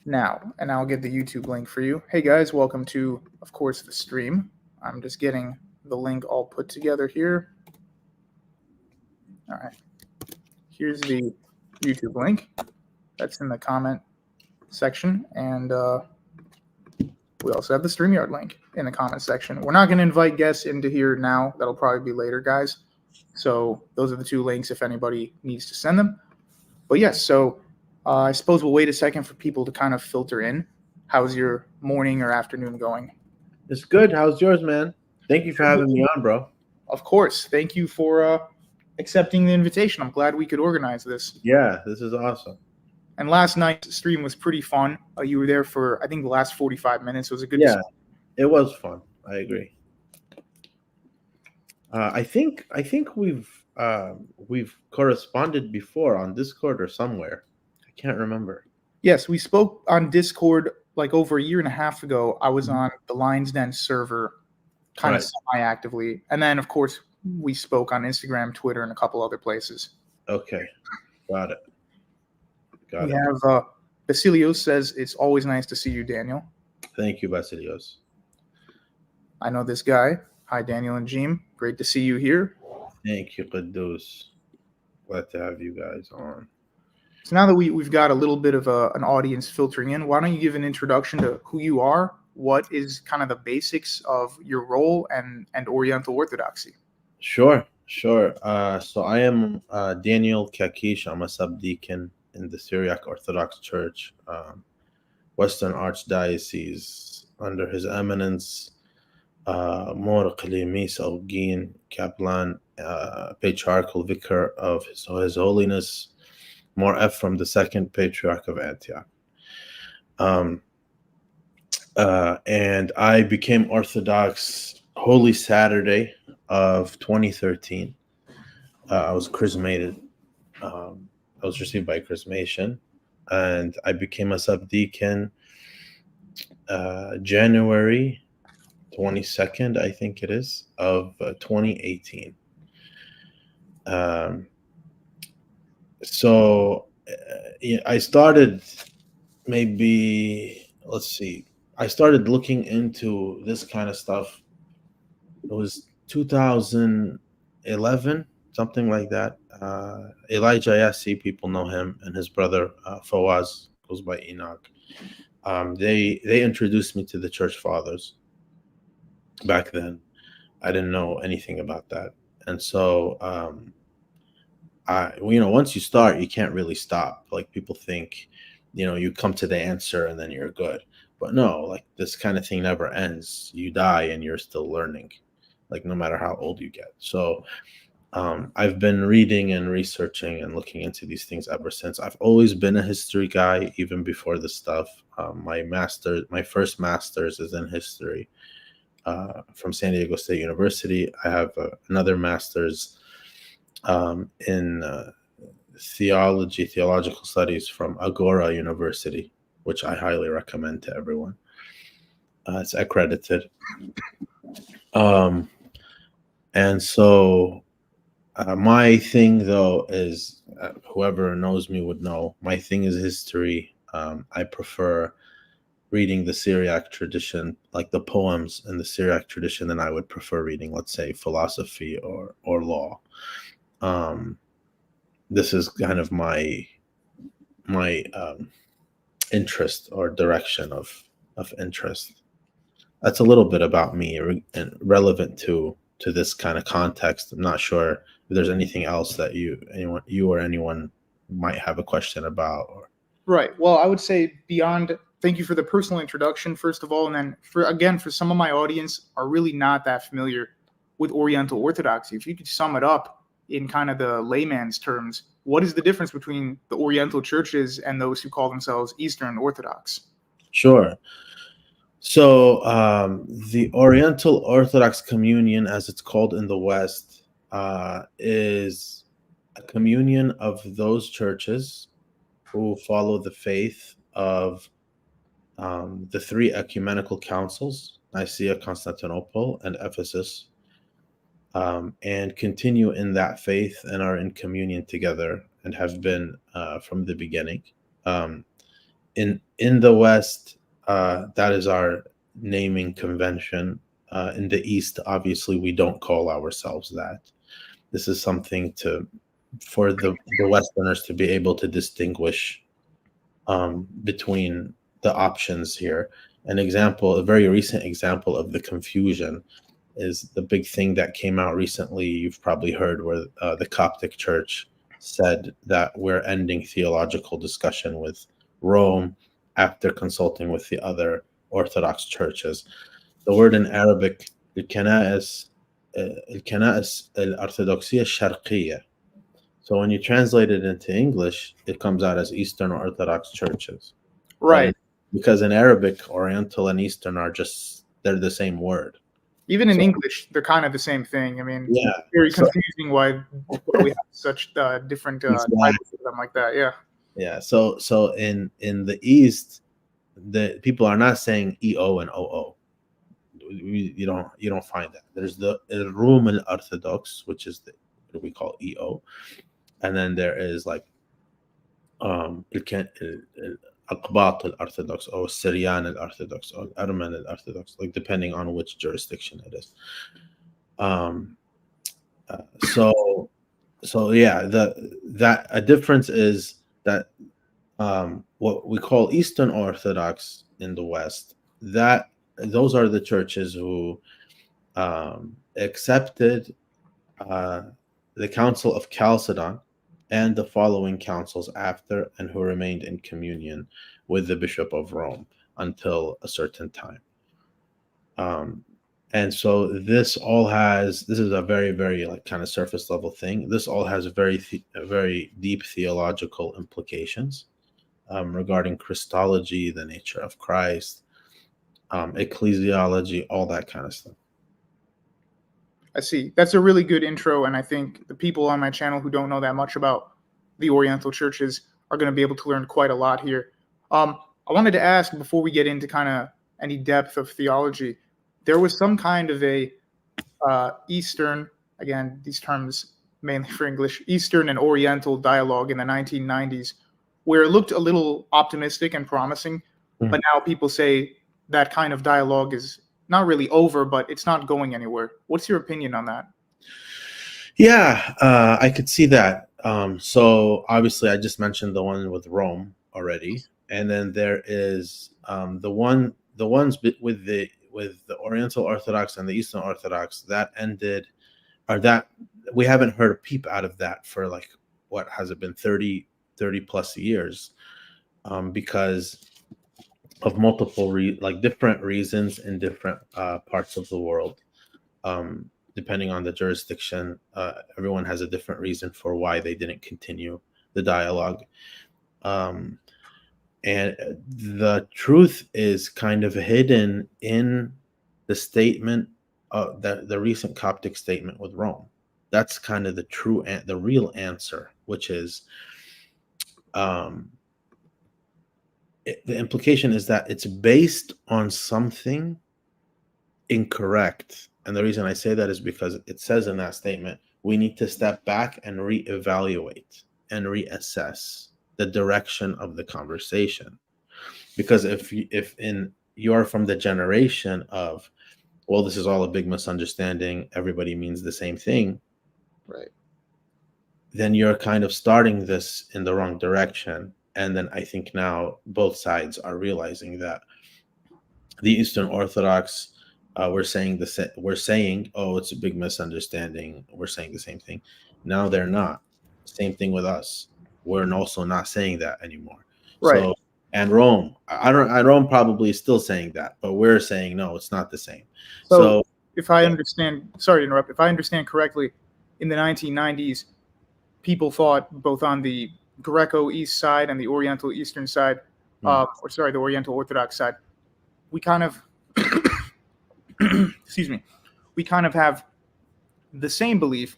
now, and I'll get the YouTube link for you. Hey guys, welcome to, of course, the stream. I'm just getting the link all put together here. All right, here's the YouTube link. That's in the comment section, and we also have the StreamYard link in the comment section. We're not going to invite guests into here now. That'll probably be later, guys. So those are the two links if anybody needs to send them. But yes, so I suppose we'll wait a second for people to kind of filter in. How's your morning or afternoon going? It's good. How's yours, man? Thank you for having me on, bro. Of course. Thank you for accepting the invitation. I'm glad we could organize this. Yeah, this is awesome. And last night's stream was pretty fun. You were there for, I think, the last 45 minutes. It was a good discussion. It was fun. I agree. I think we've corresponded before on Discord or somewhere. I can't remember. Yes, we spoke on Discord like over a year and a half ago. I was on the Lions Den server kind of semi-actively. And then, of course, we spoke on Instagram, Twitter, and a couple other places. Okay. Got it. We have Basilios says, it's always nice to see you, Daniel. Thank you, Basilios. I know this guy. Hi, Daniel and Jeem. Great to see you here. Thank you, Qudus. Glad to have you guys on. So now that we've got a little bit of an audience filtering in, why don't you give an introduction to who you are, what is kind of the basics of your role and Oriental Orthodoxy? Sure. So I am Daniel Kakish. I'm a subdeacon in the Syriac Orthodox Church, Western Archdiocese, under His Eminence, Mor Qlimi Saugin Kaplan, Patriarchal Vicar of His Holiness Mor Ephraim, the Second Patriarch of Antioch. And I became Orthodox Holy Saturday of 2013. I was chrismated. I was received by chrismation, and I became a subdeacon January 22nd, I think it is, of 2018. So I started I started looking into this kind of stuff. It was 2011, something like that. Elijah Yassi, people know him, and his brother Fawaz goes by Enoch. They introduced me to the church fathers. Back then, I didn't know anything about that, and so once you start, you can't really stop. Like, people think, you come to the answer and then you're good, but no, like, this kind of thing never ends. You die and you're still learning, like, no matter how old you get. So I've been reading and researching and looking into these things ever since. I've always been a history guy, even before this stuff. My first master's is in history from San Diego State University. I have another master's in theological studies from Agora University, which I highly recommend to everyone. It's accredited. And so my thing, though, is whoever knows me would know, my thing is history. I prefer reading the Syriac tradition, like the poems in the Syriac tradition, than I would prefer reading, let's say, philosophy or law. This is kind of my interest or direction of interest. That's a little bit about me and relevant to this kind of context. I'm not sure if there's anything else that you or anyone might have a question about. Right. Well, I would say thank you for the personal introduction, first of all. And then for some of my audience are really not that familiar with Oriental Orthodoxy. If you could sum it up in kind of the layman's terms, what is the difference between the Oriental churches and those who call themselves Eastern Orthodox? Sure. So the Oriental Orthodox Communion, as it's called in the West, is a communion of those churches who follow the faith of the three ecumenical councils, Nicaea, Constantinople, and Ephesus, and continue in that faith and are in communion together and have been from the beginning. in the West, that is our naming convention. In the East, obviously, we don't call ourselves that. This is something to for the Westerners to be able to distinguish between the options here. An example, a very recent example of the confusion is the big thing that came out recently. You've probably heard where the Coptic Church said that we're ending theological discussion with Rome after consulting with the other Orthodox churches. The word in Arabic, الكنائس الكنائس الأرثوذكسية الشرقية. So when you translate it into English, it comes out as Eastern Orthodox churches. Right. Because in Arabic, Oriental and Eastern they're the same word. Even in English, they're kind of the same thing. I mean, Yeah. very confusing why we have such different titles of them like that. Yeah. Yeah. So in the East, the people are not saying EO and OO. You don't find that. There's the Rum al Orthodox, which is what we call EO, and then there is like Aqbat al-Orthodox or Syrian al-Orthodox or Arman al-Orthodox, like depending on which jurisdiction it is. So yeah, that a difference is that what we call Eastern Orthodox in the West, that those are the churches who accepted the Council of Chalcedon and the following councils after, and who remained in communion with the Bishop of Rome until a certain time. And so this is a very, very like kind of surface level thing. This all has very deep theological implications regarding Christology, the nature of Christ, ecclesiology, all that kind of stuff. I see. That's a really good intro, and I think the people on my channel who don't know that much about the Oriental churches are going to be able to learn quite a lot here. I wanted to ask, before we get into kind of any depth of theology, there was some kind of a Eastern, again, these terms mainly for English, Eastern and Oriental dialogue in the 1990s, where it looked a little optimistic and promising, but now people say that kind of dialogue is not really over, but it's not going anywhere. What's your opinion on that? Yeah, I could see that. So obviously, I just mentioned the one with Rome already, and then there is the ones with the Oriental Orthodox and the Eastern Orthodox that ended, or that we haven't heard a peep out of that for like, what has it been, 30 plus years, because of multiple different reasons in different parts of the world. Depending on the jurisdiction, everyone has a different reason for why they didn't continue the dialogue. And the truth is kind of hidden in the statement, the recent Coptic statement with Rome. That's kind of the real answer, which is the implication is that it's based on something incorrect. And the reason I say that is because it says in that statement, we need to step back and reevaluate and reassess the direction of the conversation. Because if you're from the generation of, well, this is all a big misunderstanding, everybody means the same thing, right? Then you're kind of starting this in the wrong direction. And then I think now both sides are realizing that the Eastern Orthodox, we're saying, oh, it's a big misunderstanding, we're saying the same thing. Now they're not. Same thing with us. We're also not saying that anymore. Right. So, and Rome, Rome probably is still saying that, but we're saying no, it's not the same. So if I understand, sorry to interrupt, if I understand correctly, in the 1990s, people thought, both on the Greco East side and the Oriental Eastern side, the Oriental Orthodox side, we kind of excuse me, we kind of have the same belief,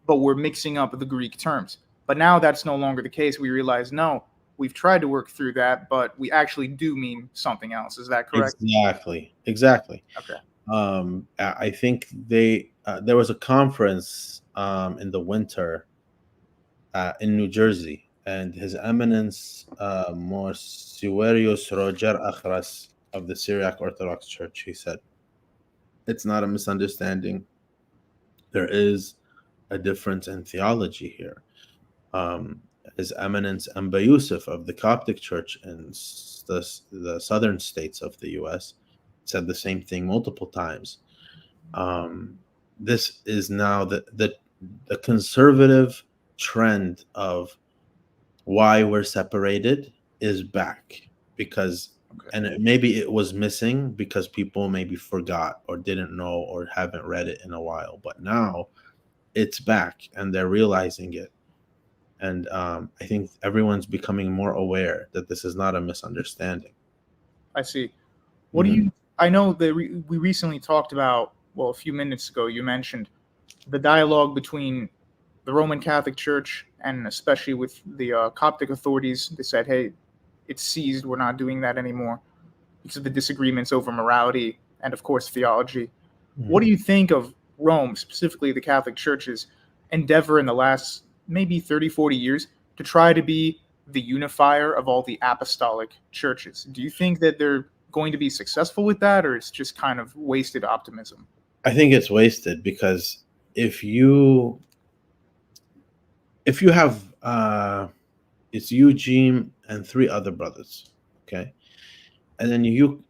but we're mixing up the Greek terms. But now that's no longer the case. We realize, no, we've tried to work through that, but we actually do mean something else. Is that correct? Exactly. Okay. I think there was a conference in the winter in New Jersey, and His Eminence Monsiverius Roger Achras of the Syriac Orthodox Church, he said, it's not a misunderstanding. There is a difference in theology here. His Eminence Amba Yusuf of the Coptic Church in the southern states of the U.S. said the same thing multiple times. This is now the conservative trend of why we're separated is back, because maybe it was missing because people maybe forgot or didn't know or haven't read it in a while, but now it's back and they're realizing it. And I think everyone's becoming more aware that this is not a misunderstanding. I see. What do you? I know that we recently talked about. Well, a few minutes ago, you mentioned the dialogue between the Roman Catholic Church and especially with the Coptic authorities. They said, "Hey, it's seized. We're not doing that anymore," because of the disagreements over morality and, of course, theology. What do you think of Rome, specifically the Catholic Church's endeavor in the last maybe 30, 40 years to try to be the unifier of all the apostolic churches? Do you think that they're going to be successful with that, or it's just kind of wasted optimism? I think it's wasted, because if you have it's you, Jeem, and 3 other brothers, okay, and then you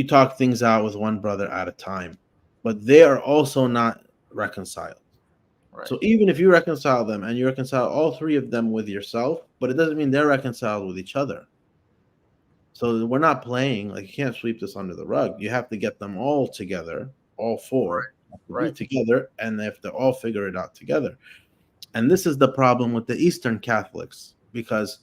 talk things out with one brother at a time, but they are also not reconciled. Right. So even if you reconcile them and you reconcile all 3 of them with yourself, but it doesn't mean they're reconciled with each other. So we're not playing, like, you can't sweep this under the rug. You have to get them all together, all 4, right, together, and they have to all figure it out together. And this is the problem with the Eastern Catholics, because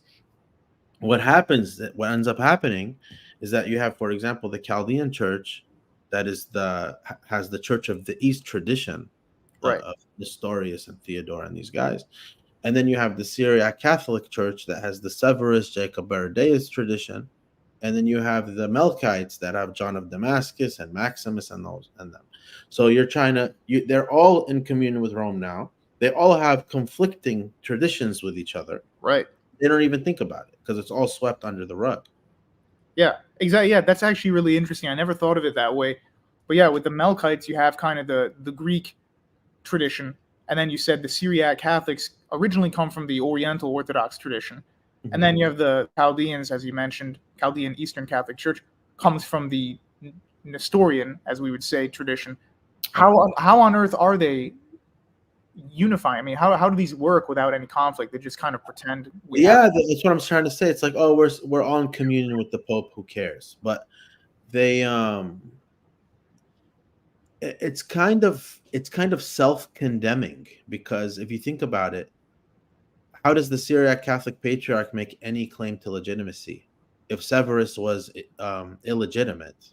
what ends up happening is that you have, for example, the Chaldean Church that has the Church of the East tradition, right, of Nestorius and Theodore and these guys. And then you have the Syriac Catholic Church that has the Severus Jacob Baradaeus tradition. And then you have the Melkites that have John of Damascus and Maximus and them. So they're all in communion with Rome now. They all have conflicting traditions with each other. Right. They don't even think about it because it's all swept under the rug. Yeah, exactly. Yeah, that's actually really interesting. I never thought of it that way. But yeah, with the Melkites, you have kind of the Greek tradition. And then you said the Syriac Catholics originally come from the Oriental Orthodox tradition. Mm-hmm. And then you have the Chaldeans, as you mentioned, Chaldean Eastern Catholic Church comes from the Nestorian, as we would say, tradition. How on earth are they unifying? I mean, how do these work without any conflict? They just kind of pretend. That's what I'm trying to say. It's like, oh, we're all in communion with the Pope. Who cares? But they it's kind of self-condemning, because if you think about it, how does the Syriac Catholic Patriarch make any claim to legitimacy? If Severus was illegitimate,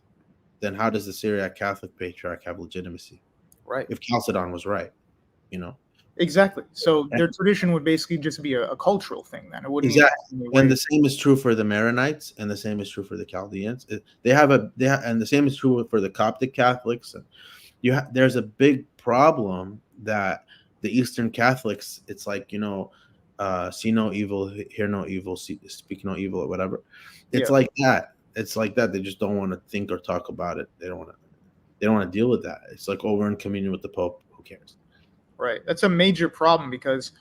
then how does the Syriac Catholic Patriarch have legitimacy? Right. If Chalcedon was right, Exactly. So their tradition would basically just be a cultural thing then. It wouldn't. Exactly. And the same is true for the Maronites, and the same is true for the Chaldeans. And the same is true for the Coptic Catholics. And there's a big problem that the Eastern Catholics, it's like, see no evil, hear no evil, speak no evil, or whatever. It's like that. It's like that. They just don't want to think or talk about it. They don't want to deal with that. It's like, oh, we're in communion with the Pope. Who cares? Right. That's a major problem because,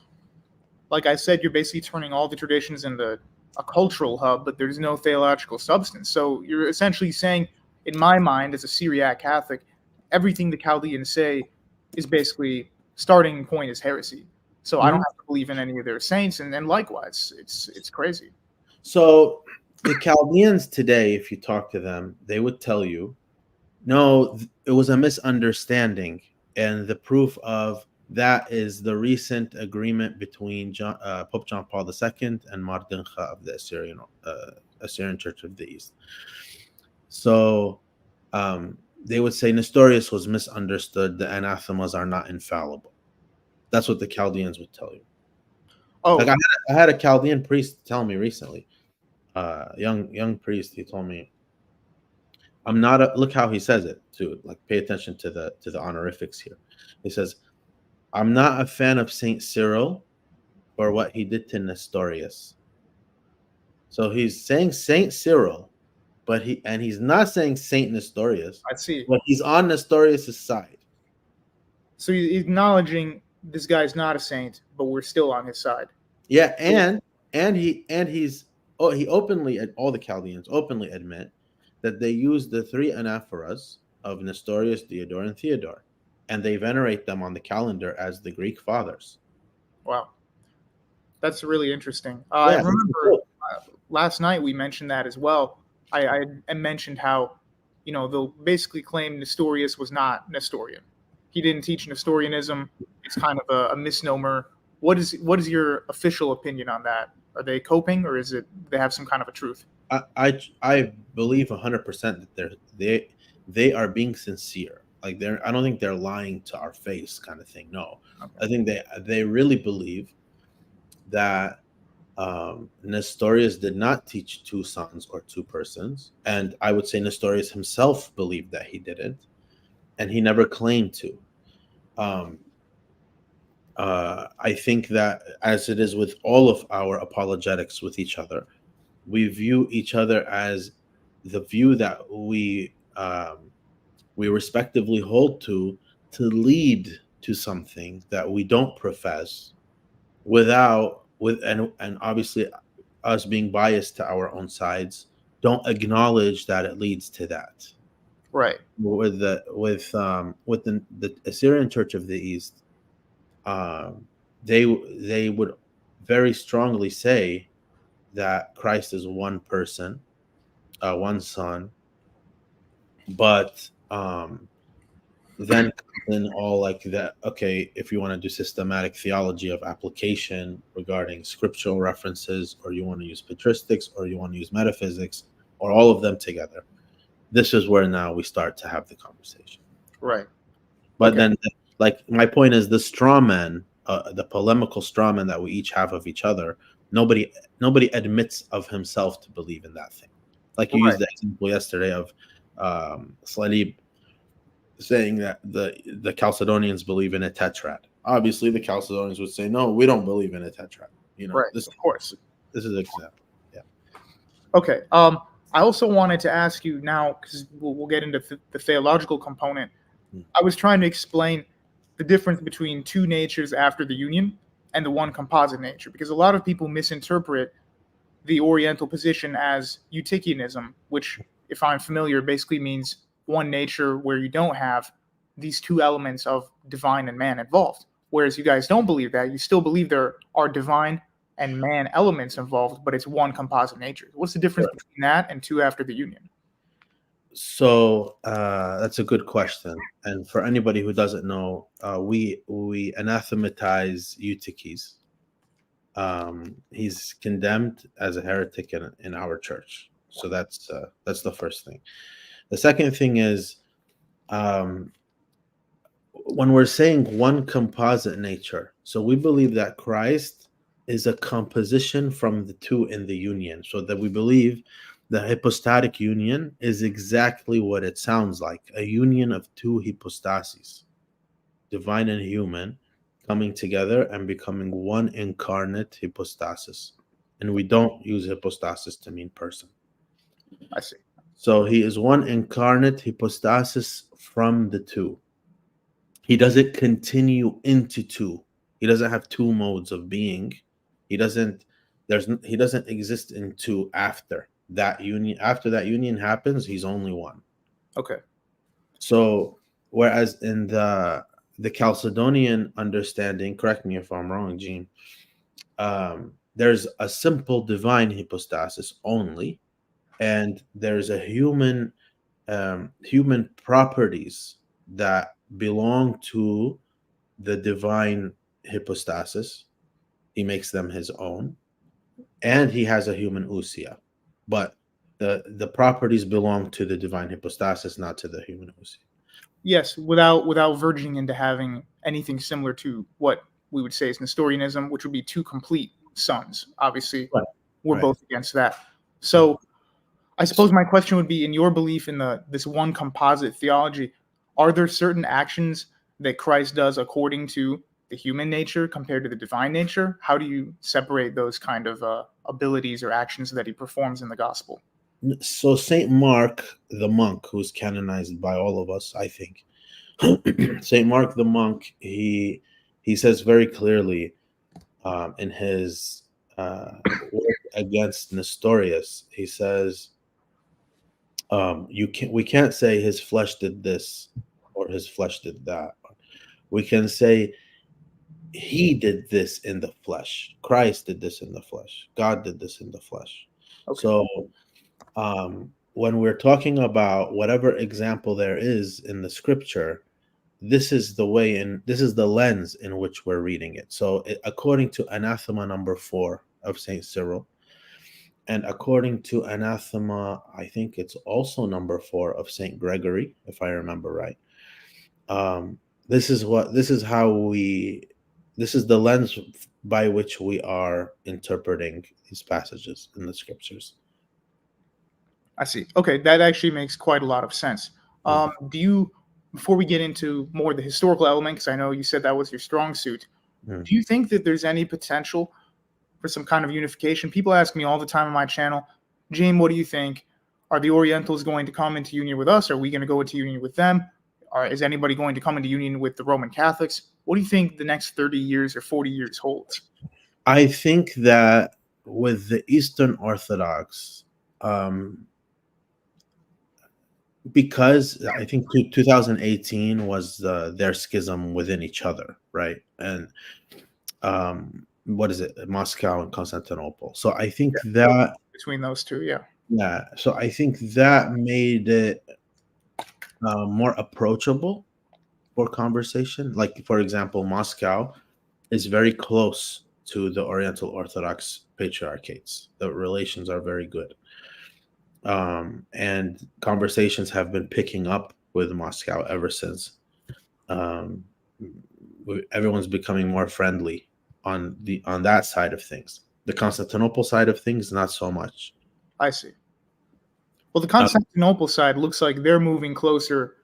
like I said, you're basically turning all the traditions into a cultural hub, but there's no theological substance. So you're essentially saying, in my mind, as a Syriac Catholic, everything the Chaldeans say is basically starting point is heresy. So I don't have to believe in any of their saints, and likewise, it's crazy. So the Chaldeans today, if you talk to them, they would tell you, no, it was a misunderstanding, and the proof of that is the recent agreement between Pope John Paul II and Mardincha of the Assyrian Church of the East. So they would say Nestorius was misunderstood. The anathemas are not infallible. That's what the Chaldeans would tell you. Oh, like I had a Chaldean priest tell me recently, young priest. He told me, "I'm not a." Look how he says it too. Like, pay attention to the honorifics here. He says, "I'm not a fan of Saint Cyril, or what he did to Nestorius. So he's saying Saint Cyril, but he's not saying Saint Nestorius, I see. but he's on Nestorius's side. So he's acknowledging this guy's not a saint, but we're still on his side. Yeah, he openly, all the Chaldeans openly admit that they use the three anaphoras of Nestorius, Theodore, and Theodore, and they venerate them on the calendar as the Greek fathers. Wow, that's really interesting. I Yeah, remember last night we mentioned that as well. I mentioned how, they'll basically claim Nestorius was not Nestorian. He didn't teach Nestorianism. It's kind of a misnomer. What is your official opinion on that? Are they coping, or is it they have some kind of a truth? I believe 100% that they are being sincere. Like I don't think they're lying to our face, kind of thing. No, Okay. I think they really believe that Nestorius did not teach two sons or two persons, and I would say Nestorius himself believed that he didn't, and he never claimed to. I think that, as it is with all of our apologetics with each other, we view each other as the view that we respectively hold to lead to something that we don't profess, and obviously us being biased to our own sides, don't acknowledge that it leads to that. Right. With the Assyrian Church of the East, they would very strongly say that Christ is one person, one son, but then in all like that, okay, if you want to do systematic theology of application regarding scriptural references, or you want to use patristics, or you want to use metaphysics, or all of them together, this is where now we start to have the conversation. Right. But Okay. then, like, my point is the straw man, the polemical straw man that we each have of each other, nobody admits of himself to believe in that thing. Like you used the example yesterday of Salib saying that the Chalcedonians believe in a tetrad. Obviously, the Chalcedonians would say, no, we don't believe in a tetrad. Right. Of course. This is an example. Yeah. Okay. I also wanted to ask you now, because we'll get into the theological component. I was trying to explain the difference between two natures after the union and the one composite nature, because a lot of people misinterpret the Oriental position as Eutychianism, which, if I'm familiar, basically means one nature where you don't have these two elements of divine and man involved. Whereas you guys don't believe that. You still believe there are divine and man elements involved, but it's one composite nature. What's the difference between that and two after the union? So that's a good question. And for anybody who doesn't know, we anathematize Eutyches. He's condemned as a heretic in our church. So that's the first thing. The second thing is, when we're saying one composite nature, so we believe that Christ is a composition from the two in the union. So that we believe the hypostatic union is exactly what it sounds like, a union of two hypostases, divine and human, coming together and becoming one incarnate hypostasis. And we don't use hypostasis to mean person. I see. So he is one incarnate hypostasis from the two. He doesn't continue into two. He doesn't have two modes of being. He doesn't exist in two after that union. After that union happens, he's only one. Okay. So whereas in the Chalcedonian understanding, correct me if I'm wrong, Jeem, there's a simple divine hypostasis only, and there's a human properties that belong to the divine hypostasis. He makes them his own, and he has a human ousia, but the properties belong to the divine hypostasis, not to the human ousia. Yes, without verging into having anything similar to what we would say is Nestorianism, which would be two complete sons. Obviously, we're both against that. So I suppose my question would be, in your belief in this one composite theology, are there certain actions that Christ does according to the human nature compared to the divine nature? How do you separate those kind of abilities or actions that he performs in the gospel? So Saint Mark the monk, who's canonized by all of us, I think. Saint Mark the monk, he says very clearly in his work against Nestorius, he says, we can't say his flesh did this or his flesh did that. We can say he did this in the flesh. Christ did this in the flesh. God did this in the flesh. Okay. So when we're talking about whatever example there is in the scripture, this is the way and this is the lens in which we're reading it. So according to anathema number 4 of Saint Cyril, and according to anathema, I think it's also number 4 of Saint Gregory, if I remember right. This is the lens by which we are interpreting these passages in the scriptures. I see. Okay, that actually makes quite a lot of sense. Do you, before we get into more of the historical element, because I know you said that was your strong suit, do you think that there's any potential for some kind of unification? People ask me all the time on my channel, Jeem, what do you think? Are the Orientals going to come into union with us? Are we going to go into union with them? Or is anybody going to come into union with the Roman Catholics? What do you think the next 30 years or 40 years holds? I think that with the Eastern Orthodox, because I think 2018 was their schism within each other, right? And what is it? Moscow and Constantinople. So I think that between those two, yeah. So I think that made it more approachable for conversation. Like, for example, Moscow is very close to the Oriental Orthodox patriarchates. The relations are very good. And conversations have been picking up with Moscow ever since. Everyone's becoming more friendly on that side of things. The Constantinople side of things, not so much. I see. Well, the Constantinople side looks like they're moving closer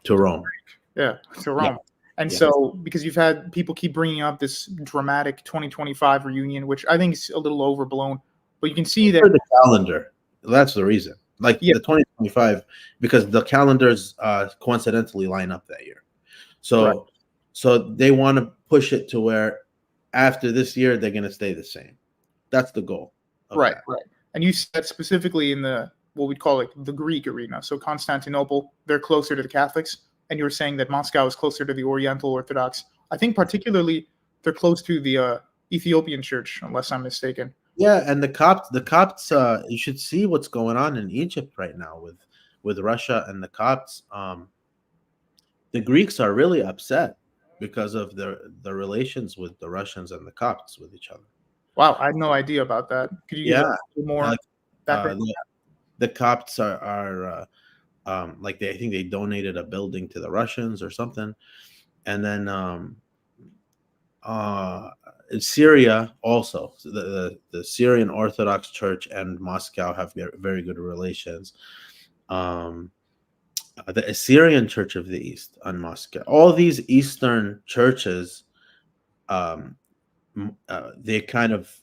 to Rome. Yeah, to Rome. Yeah. And so, because you've had people keep bringing up this dramatic 2025 reunion, which I think is a little overblown, but you can see that the calendar. That's the reason. Like the 2025, because the calendars coincidentally line up that year. So so they want to push it to where after this year they're going to stay the same. That's the goal. Right. And you said specifically in the what we'd call like the Greek arena. So Constantinople, they're closer to the Catholics, and you were saying that Moscow is closer to the Oriental Orthodox. I think particularly they're close to the Ethiopian Church, unless I'm mistaken. Yeah, and the Copts. You should see what's going on in Egypt right now with Russia and the Copts. The Greeks are really upset because of the relations with the Russians and the Copts with each other. Wow, I had no idea about that. Could you give a little more? The Copts are like I think they donated a building to the Russians or something, and then in Syria also, the Syrian Orthodox Church and Moscow have very good relations. The Assyrian Church of the East and Moscow, all these Eastern churches, they kind of,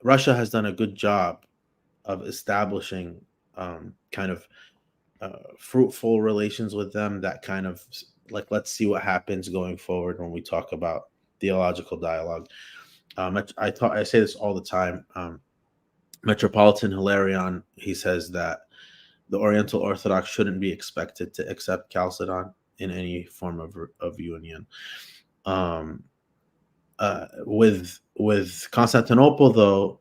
Russia has done a good job of establishing kind of fruitful relations with them. That kind of like, let's see what happens going forward when we talk about theological dialogue. I say this all the time. Metropolitan Hilarion, he says that the Oriental Orthodox shouldn't be expected to accept Chalcedon in any form of union. With Constantinople, though,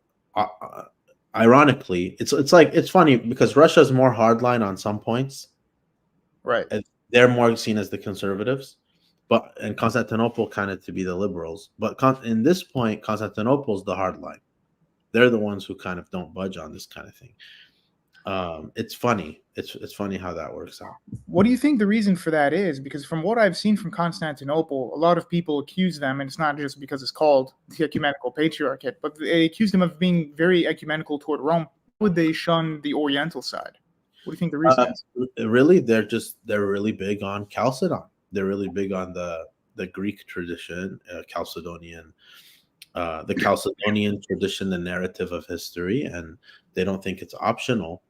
ironically, it's funny because Russia is more hardline on some points, right? They're more seen as the conservatives, and Constantinople kind of to be the liberals. But in this point, Constantinople is the hardline. They're the ones who kind of don't budge on this kind of thing. It's funny. It's funny how that works out. What do you think the reason for that is? Because from what I've seen from Constantinople, a lot of people accuse them, and it's not just because it's called the Ecumenical Patriarchate, but they accuse them of being very ecumenical toward Rome. Why would they shun the Oriental side? What do you think the reason is? Really, they're really big on Chalcedon. They're really big on the the Greek tradition, the Chalcedonian tradition, the narrative of history, and they don't think it's optional.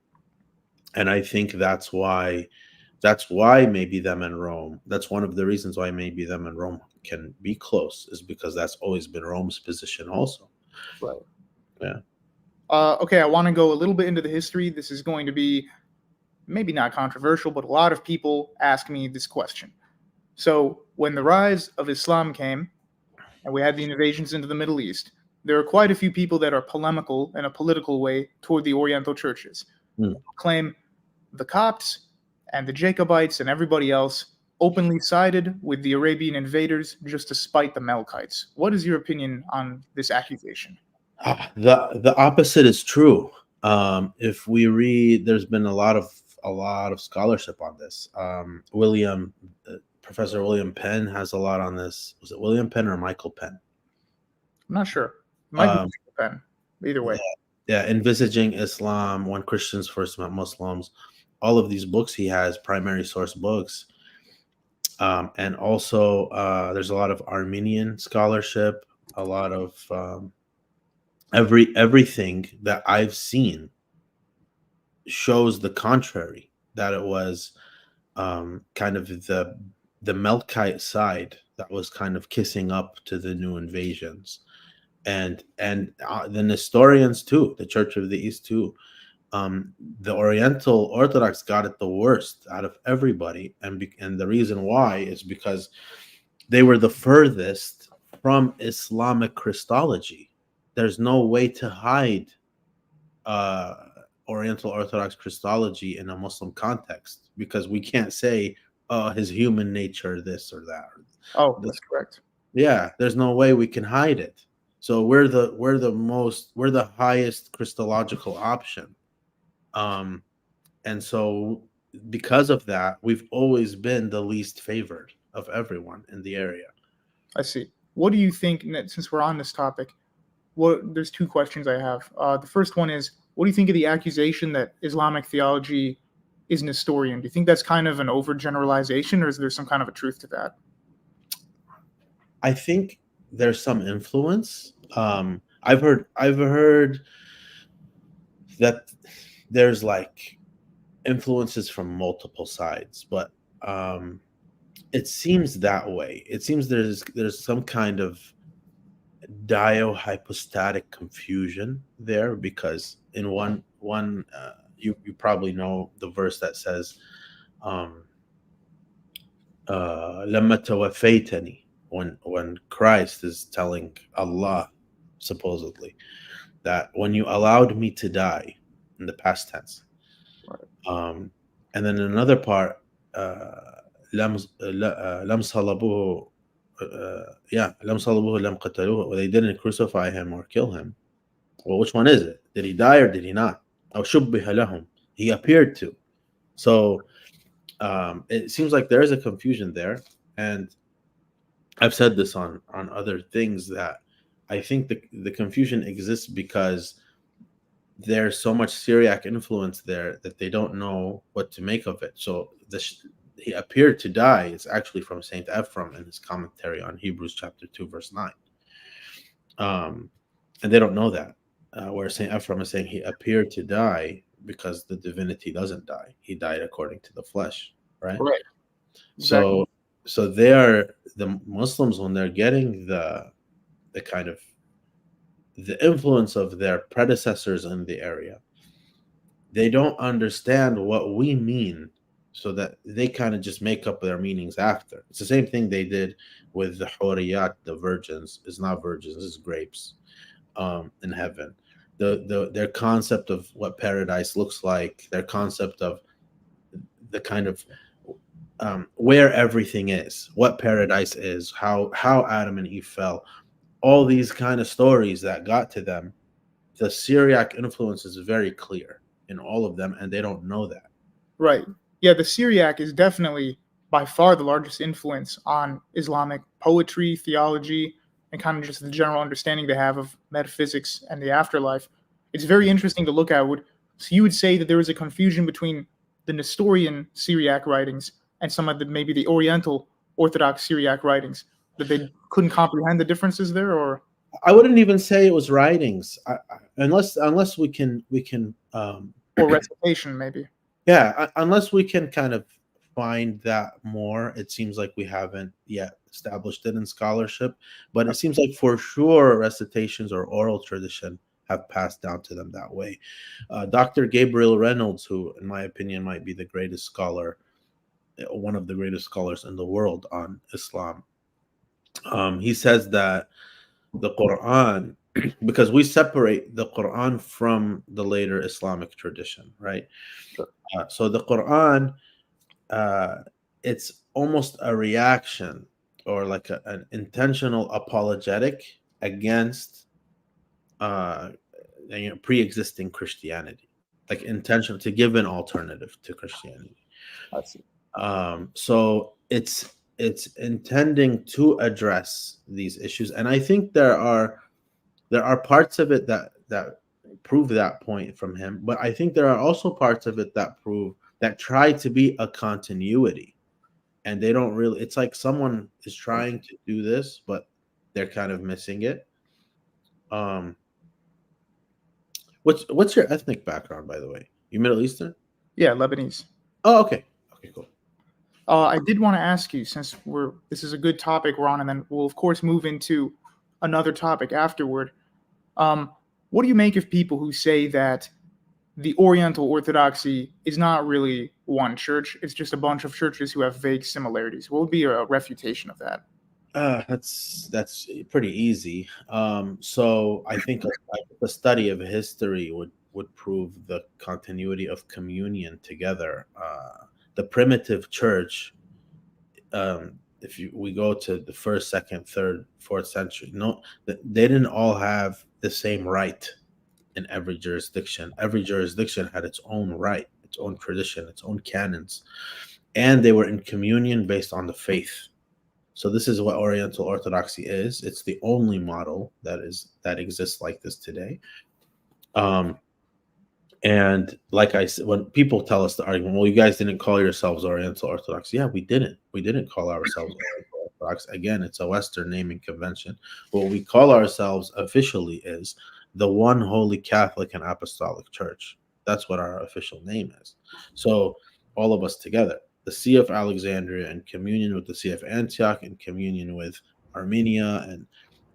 And I think that's why maybe them and Rome. That's one of the reasons why maybe them and Rome can be close, is because that's always been Rome's position also. Right. Yeah. Okay, I want to go a little bit into the history. This is going to be maybe not controversial, but a lot of people ask me this question. So, when the rise of Islam came and we had the invasions into the Middle East, there are quite a few people that are polemical in a political way toward the Oriental churches. Hmm. Claim the Copts and the Jacobites and everybody else openly sided with the Arabian invaders just to spite the Melkites. What is your opinion on this accusation? The opposite is true. If we read, there's been a lot of scholarship on this. Professor William Penn has a lot on this. Was it William Penn or Michael Penn? I'm not sure. It might be Um, Penn. Either way. yeah, Envisaging Islam, When Christians First Met Muslims. All of these books he has, primary source books. And also there's a lot of Armenian scholarship, a lot of everything that I've seen shows the contrary, that it was kind of the Melkite side that was kind of kissing up to the new invasions, and the Nestorians too, the Church of the East too. The Oriental Orthodox got it the worst out of everybody, and the reason why is because they were the furthest from Islamic Christology. There's no way to hide uh, Oriental Orthodox Christology in a Muslim context, because we can't say his human nature, this or that. Oh, that's correct. Yeah, there's no way we can hide it. So we're the highest Christological option. And so because of that, we've always been the least favored of everyone in the area. I see. What do you think, since we're on this topic, there's two questions I have. The first one is, what do you think of the accusation that Islamic theology is Nestorian? Do you think that's kind of an overgeneralization, or is there some kind of a truth to that? I think there's some influence. I've heard that there's like influences from multiple sides, but it seems that way. It seems there's some kind of diohypostatic confusion there, because in one you probably know the verse that says لما توفيتني, when Christ is telling Allah, supposedly, that when you allowed me to die, in the past tense. And then another part, لم صلبوه, لم صلبوه لم قتلوه, or they didn't crucify him or kill him. Well, which one is it? Did he die or did he not? أو شبه لهم, he appeared to. So it seems like there is a confusion there, and I've said this on other things, that I think the confusion exists because there's so much Syriac influence there that they don't know what to make of it. So he appeared to die is actually from Saint Ephraim in his commentary on Hebrews chapter 2 verse 9. And they don't know that, where Saint Ephraim is saying he appeared to die because the divinity doesn't die. He died according to the flesh, right? Right. Exactly. So they are, the Muslims, when they're getting the kind of the influence of their predecessors in the area, they don't understand what we mean, so that they kind of just make up their meanings after. It's the same thing they did with the Huriyat, the virgins. It's not virgins, it's grapes in heaven. Their concept of what paradise looks like, their concept of the kind of where everything is, what paradise is, how Adam and Eve fell, all these kind of stories that got to them. The Syriac influence is very clear in all of them, and they don't know that. Right. Yeah, the Syriac is definitely by far the largest influence on Islamic poetry, theology, and kind of just the general understanding they have of metaphysics and the afterlife. It's very interesting to look at. So you would say that there is a confusion between the Nestorian Syriac writings and some of maybe the Oriental Orthodox Syriac writings. that they couldn't comprehend the differences there, I wouldn't even say it was writings, unless or recitation maybe. yeah, unless we can kind of find that more. It seems like we haven't yet established it in scholarship, but it seems like for sure recitations or oral tradition have passed down to them that way. Dr. Gabriel Reynolds, who in my opinion might be the greatest scholar, one of the greatest scholars in the world on Islam, he says that the Quran, because we separate the Quran from the later Islamic tradition, right? Sure. So the Quran, uh, it's almost a reaction or like an intentional apologetic against uh, pre-existing Christianity, like intentional to give an alternative to Christianity. I see. So it's intending to address these issues, and I think there are parts of it that prove that point from him, but I think there are also parts of it that try to be a continuity, and they don't really. It's like someone is trying to do this, but they're kind of missing it. Um, what's your ethnic background, by the way? You Middle Eastern? Yeah, Lebanese. Oh, okay, okay, cool. I did want to ask you, since this is a good topic we're on, and then we'll of course move into another topic afterward. Um, what do you make of people who say that the Oriental Orthodoxy is not really one church? It's just a bunch of churches who have vague similarities. What would be a refutation of that? That's pretty easy. So I think a study of history would prove the continuity of communion together. The primitive church, if we go to the first, second, third, fourth century, no, they didn't all have the same rite in every jurisdiction. Every jurisdiction had its own rite, its own tradition, its own canons, and they were in communion based on the faith. So this is what Oriental Orthodoxy is. It's the only model that exists like this today. Um, and like I said, when people tell us the argument, well, you guys didn't call yourselves Oriental Orthodox. Yeah, we didn't. We didn't call ourselves Oriental Orthodox. Again, it's a Western naming convention. What we call ourselves officially is the One Holy Catholic and Apostolic Church. That's what our official name is. So all of us together, the See of Alexandria in communion with the See of Antioch, in communion with Armenia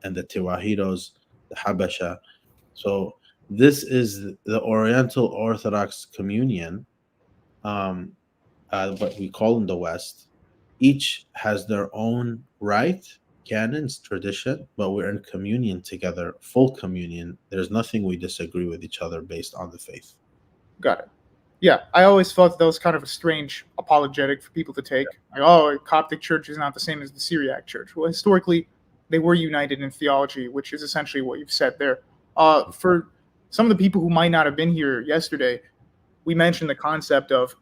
and the Tewahidos, the Habasha. So this is the Oriental Orthodox Communion, um, what we call in the West. Each has their own rite, canons, tradition, but we're in communion together, full communion. There's nothing we disagree with each other based on the faith. Got it. Yeah, I always thought that was kind of a strange apologetic for people to take. Like, oh, Coptic Church is not the same as the Syriac Church. Well, historically, they were united in theology, which is essentially what you've said there. For some of the people who might not have been here yesterday, we mentioned the concept of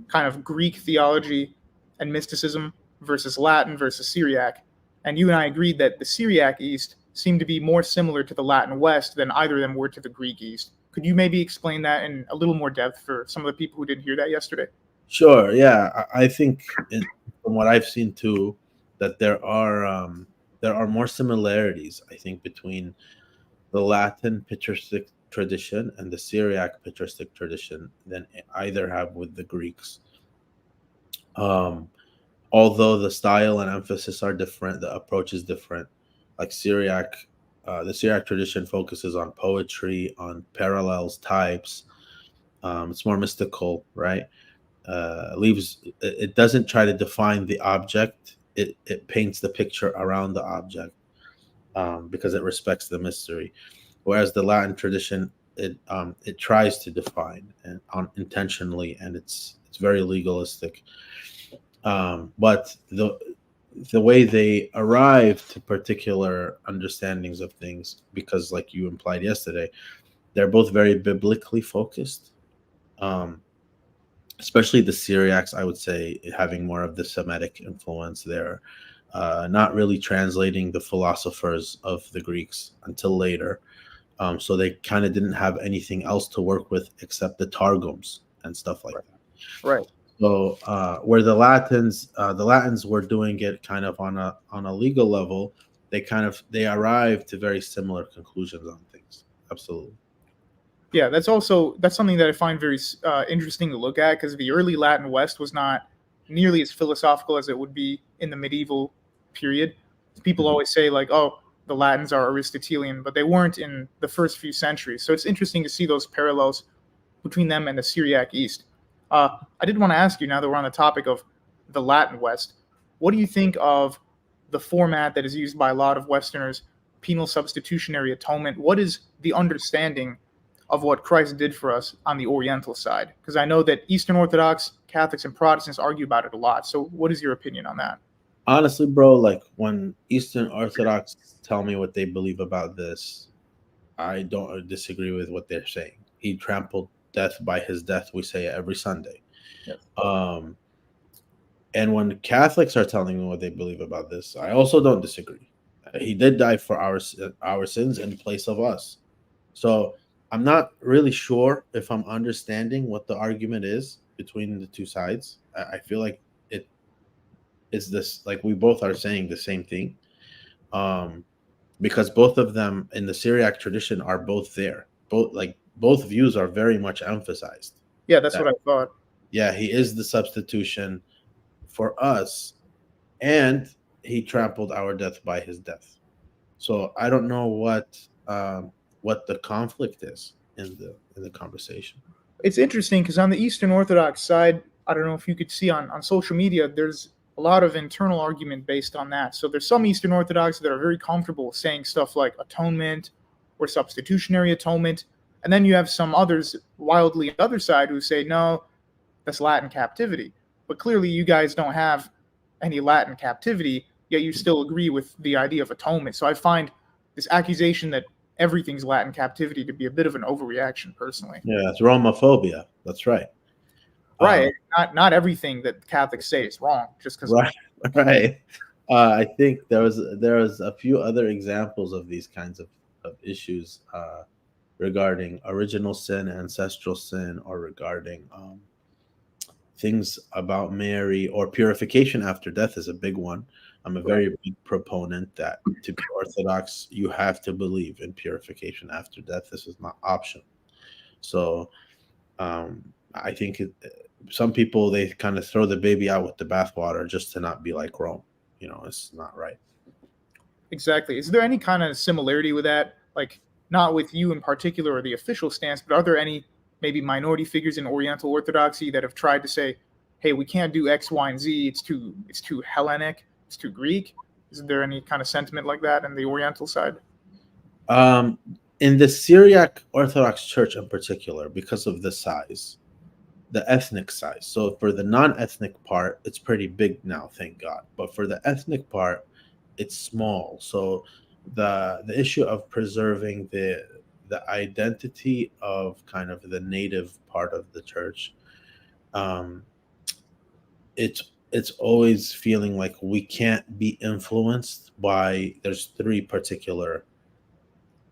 kind of Greek theology and mysticism versus Latin versus Syriac. And you and I agreed that the Syriac East seemed to be more similar to the Latin West than either of them were to the Greek East. Could you maybe explain that in a little more depth for some of the people who didn't hear that yesterday? Sure, yeah, I think from what I've seen too, that there are more similarities. I think between the Latin patristic tradition and the Syriac patristic tradition than either have with the Greeks. Um, Although the style and emphasis are different, the approach is different. Like the Syriac tradition focuses on poetry, on parallels, types. It's more mystical, right? It doesn't try to define the object. It paints the picture around the object, because it respects the mystery. Whereas the Latin tradition, it tries to define and intentionally, and it's very legalistic. But the way they arrive to particular understandings of things, because like you implied yesterday, they're both very biblically focused. Um, Especially the Syriacs, I would say, having more of the Semitic influence there, not really translating the philosophers of the Greeks until later. So they kind of didn't have anything else to work with except the Targums and stuff like Right. that. Right. So where the Latins were doing it kind of on a legal level, they arrived to very similar conclusions on things. Absolutely. Yeah, that's something that I find very interesting to look at, because the early Latin West was not nearly as philosophical as it would be in the medieval period. People Mhm. always say like, "Oh, the Latins are Aristotelian," but they weren't in the first few centuries. So it's interesting to see those parallels between them and the Syriac East. I did want to ask you, now that we're on the topic of the Latin West, what do you think of the format that is used by a lot of Westerners, penal substitutionary atonement? What is the understanding of what Christ did for us on the Oriental side? Because I know that Eastern Orthodox, Catholics, and Protestants argue about it a lot. So, what is your opinion on that? Honestly, bro, like when Eastern Orthodox tell me what they believe about this, I don't disagree with what they're saying. He trampled death by his death. We say it every Sunday. Yes. Um, and when Catholics are telling me what they believe about this, I also don't disagree. He did die for our sins in place of us. So I'm not really sure if I'm understanding what the argument is between the two sides. I feel like it is this like we both are saying the same thing. Um, because both of them in the Syriac tradition are both there. Both views are very much emphasized. Yeah, that's That what I thought. yeah, he is the substitution for us, and he trampled our death by his death. So I don't know what the conflict is in the conversation. It's interesting because on the Eastern Orthodox side, I don't know if you could see on social media, there's a lot of internal argument based on that. So there's some Eastern Orthodox that are very comfortable saying stuff like atonement or substitutionary atonement. And then you have some others wildly other side who say, no, that's Latin captivity. But clearly you guys don't have any Latin captivity, yet you still agree with the idea of atonement. So I find this accusation that everything's Latin captivity to be a bit of an overreaction personally. Yeah, it's Romophobia. That's right. Uh, Right. Not everything that Catholics say is wrong just because of right, right. I think there was a few other examples of these kinds of issues regarding original sin, ancestral sin, or regarding things about Mary or purification after death is a big one. I'm a right. very big proponent that to be Orthodox, you have to believe in purification after death. This is not optional. So I think some people they kind of throw the baby out with the bathwater just to not be like Rome. It's not right. Exactly. Is there any kind of similarity with that? Like not with you in particular or the official stance, but are there any maybe minority figures in Oriental Orthodoxy that have tried to say, "Hey, we can't do X, Y, and Z. It's too Hellenic. It's too Greek." Is there any kind of sentiment like that in the Oriental side? Um, in the Syriac Orthodox Church in particular, because of the size, the ethnic size. So for the non-ethnic part, it's pretty big now, thank God. But for the ethnic part, it's small. So the issue of preserving the identity of kind of the native part of the church, um, it's always feeling like we can't be influenced by. There's three particular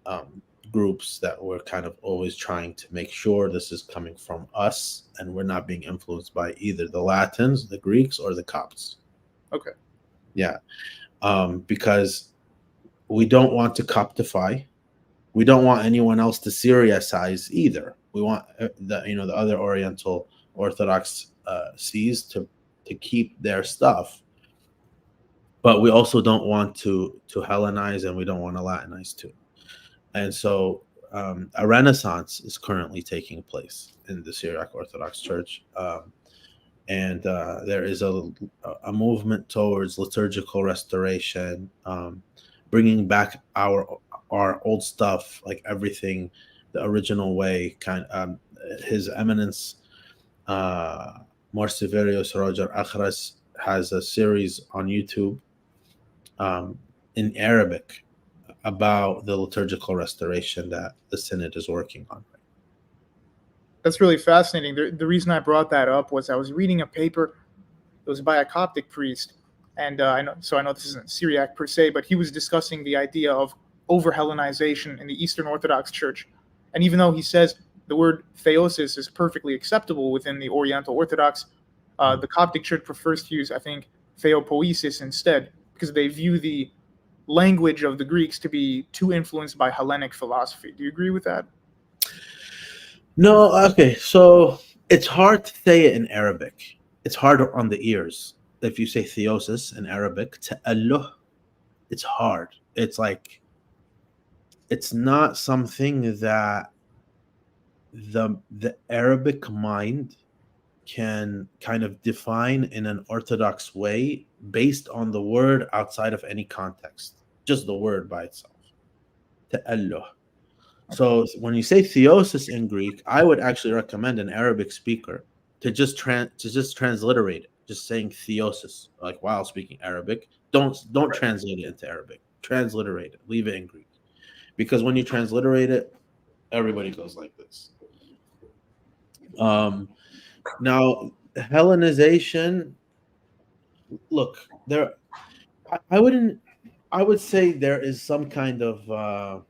um, groups that we're kind of always trying to make sure this is coming from us and we're not being influenced by either the Latins, the Greeks, or the Copts. Okay. Yeah, because we don't want to Coptify. We don't want anyone else to Syriacize either. We want the other Oriental Orthodox sees to keep their stuff, but we also don't want to Hellenize and we don't want to Latinize too. And so a renaissance is currently taking place in the Syriac Orthodox Church. And there is a movement towards liturgical restoration, bringing back our old stuff, like everything the original way. His Eminence, Morsiverius Roger Akhras, has a series on YouTube um, in Arabic about the liturgical restoration that the Synod is working on. That's really fascinating. The reason I brought that up was I was reading a paper. It was by a Coptic priest, and I know this isn't Syriac per se, but he was discussing the idea of over Hellenization in the Eastern Orthodox Church. And even though he says the word theosis is perfectly acceptable within the Oriental Orthodox, The Coptic Church prefers to use, I think, theopoiesis instead, because they view the language of the Greeks to be too influenced by Hellenic philosophy. Do you agree with that? No, okay. So it's hard to say it in Arabic. It's hard on the ears. If you say theosis in Arabic, ta'alluh, it's hard. It's like it's not something that the Arabic mind can kind of define in an orthodox way based on the word outside of any context. Just the word by itself. Ta'alluh. So when you say theosis in Greek, I would actually recommend an Arabic speaker to just transliterate it, just saying theosis, like while speaking Arabic. Don't Right. translate it into Arabic. Transliterate it. Leave it in Greek. Because when you transliterate it, everybody goes like this. Um, now Hellenization, look, there I wouldn't I would say there is some kind of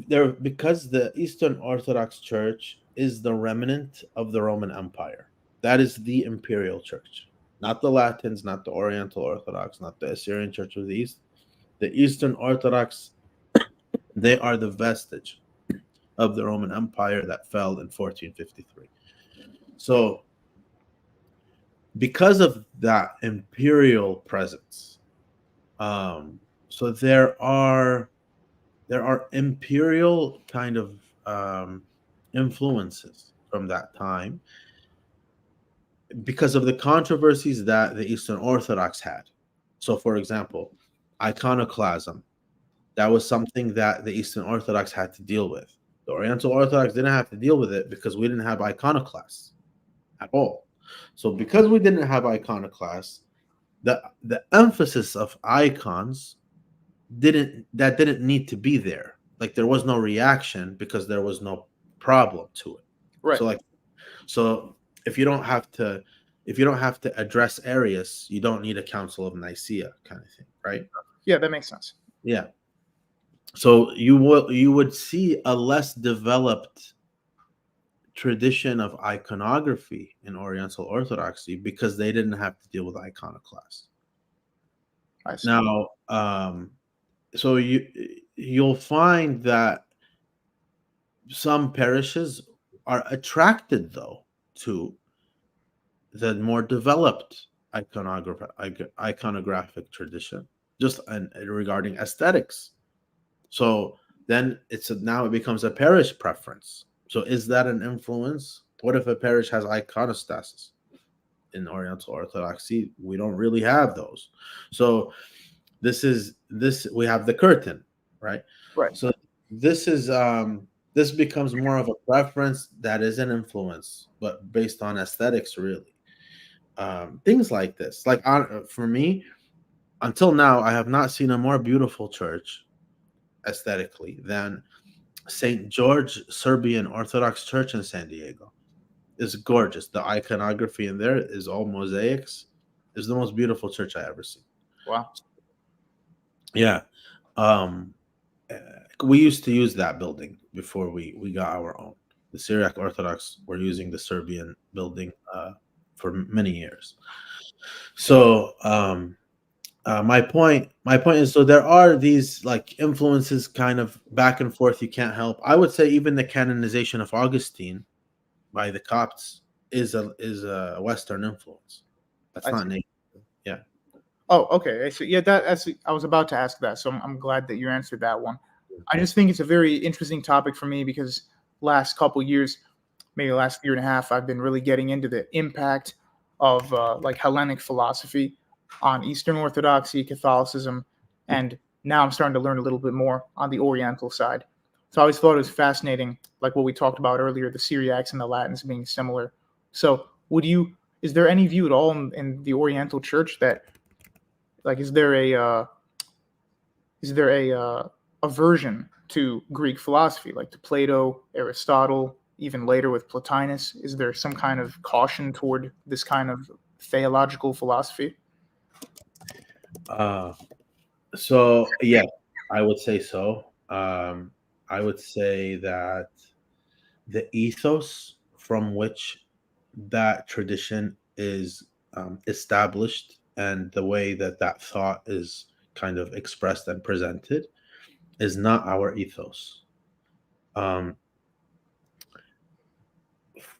there because the Eastern Orthodox Church is the remnant of the Roman Empire. That is the imperial church, not the Latins, not the Oriental Orthodox, not the Assyrian Church of the East. The Eastern Orthodox, they are the vestige of the Roman Empire that fell in 1453. So, because of that imperial presence, so there are imperial kind of influences from that time because of the controversies that the Eastern Orthodox had. So, for example, iconoclasm, that was something that the Eastern Orthodox had to deal with. The Oriental Orthodox didn't have to deal with it because we didn't have iconoclasts at all. So, because we didn't have iconoclasts, the emphasis of icons didn't need to be there. Like there was no reaction because there was no problem to it. Right. So like so if you don't have to if you don't have to address Arius, you don't need a Council of Nicaea kind of thing, right? Yeah, that makes sense. Yeah. So you would see a less developed tradition of iconography in Oriental Orthodoxy because they didn't have to deal with iconoclasts. I see. Now, so you'll find that some parishes are attracted though to the more developed iconographic tradition just regarding aesthetics. So then now it becomes a parish preference. So is that an influence? What if a parish has iconostasis? In Oriental Orthodoxy we don't really have those. So this we have the curtain, right? Right. So this is this becomes more of a preference that is an influence, but based on aesthetics, really. Things like this, like for me, until now, I have not seen a more beautiful church aesthetically than St. George Serbian Orthodox Church in San Diego. It's gorgeous. The iconography in there is all mosaics. It's the most beautiful church I ever seen. Wow. Yeah. Um, uh, we used to use that building before we got our own. The Syriac Orthodox were using the Serbian building for many years. So my point is, so there are these like influences kind of back and forth. You can't help. I would say even the canonization of Augustine by the Copts is a Western influence. That's I not see. native. Yeah. Oh, okay. I see. Yeah, that's. I was about to ask that, so I'm glad that you answered that one. I just think it's a very interesting topic for me because last couple years, maybe the last year and a half, I've been really getting into the impact of like Hellenic philosophy on Eastern Orthodoxy, Catholicism, and now I'm starting to learn a little bit more on the Oriental side. So I always thought it was fascinating, like what we talked about earlier, the Syriacs and the Latins being similar. So is there any view at all in the Oriental Church that, like, is there a aversion to Greek philosophy, like to Plato, Aristotle, even later with Plotinus? Is there some kind of caution toward this kind of theological philosophy? Uh, so yeah, I would say so. I would say that the ethos from which that tradition is established and the way that that thought is kind of expressed and presented is not our ethos. Um,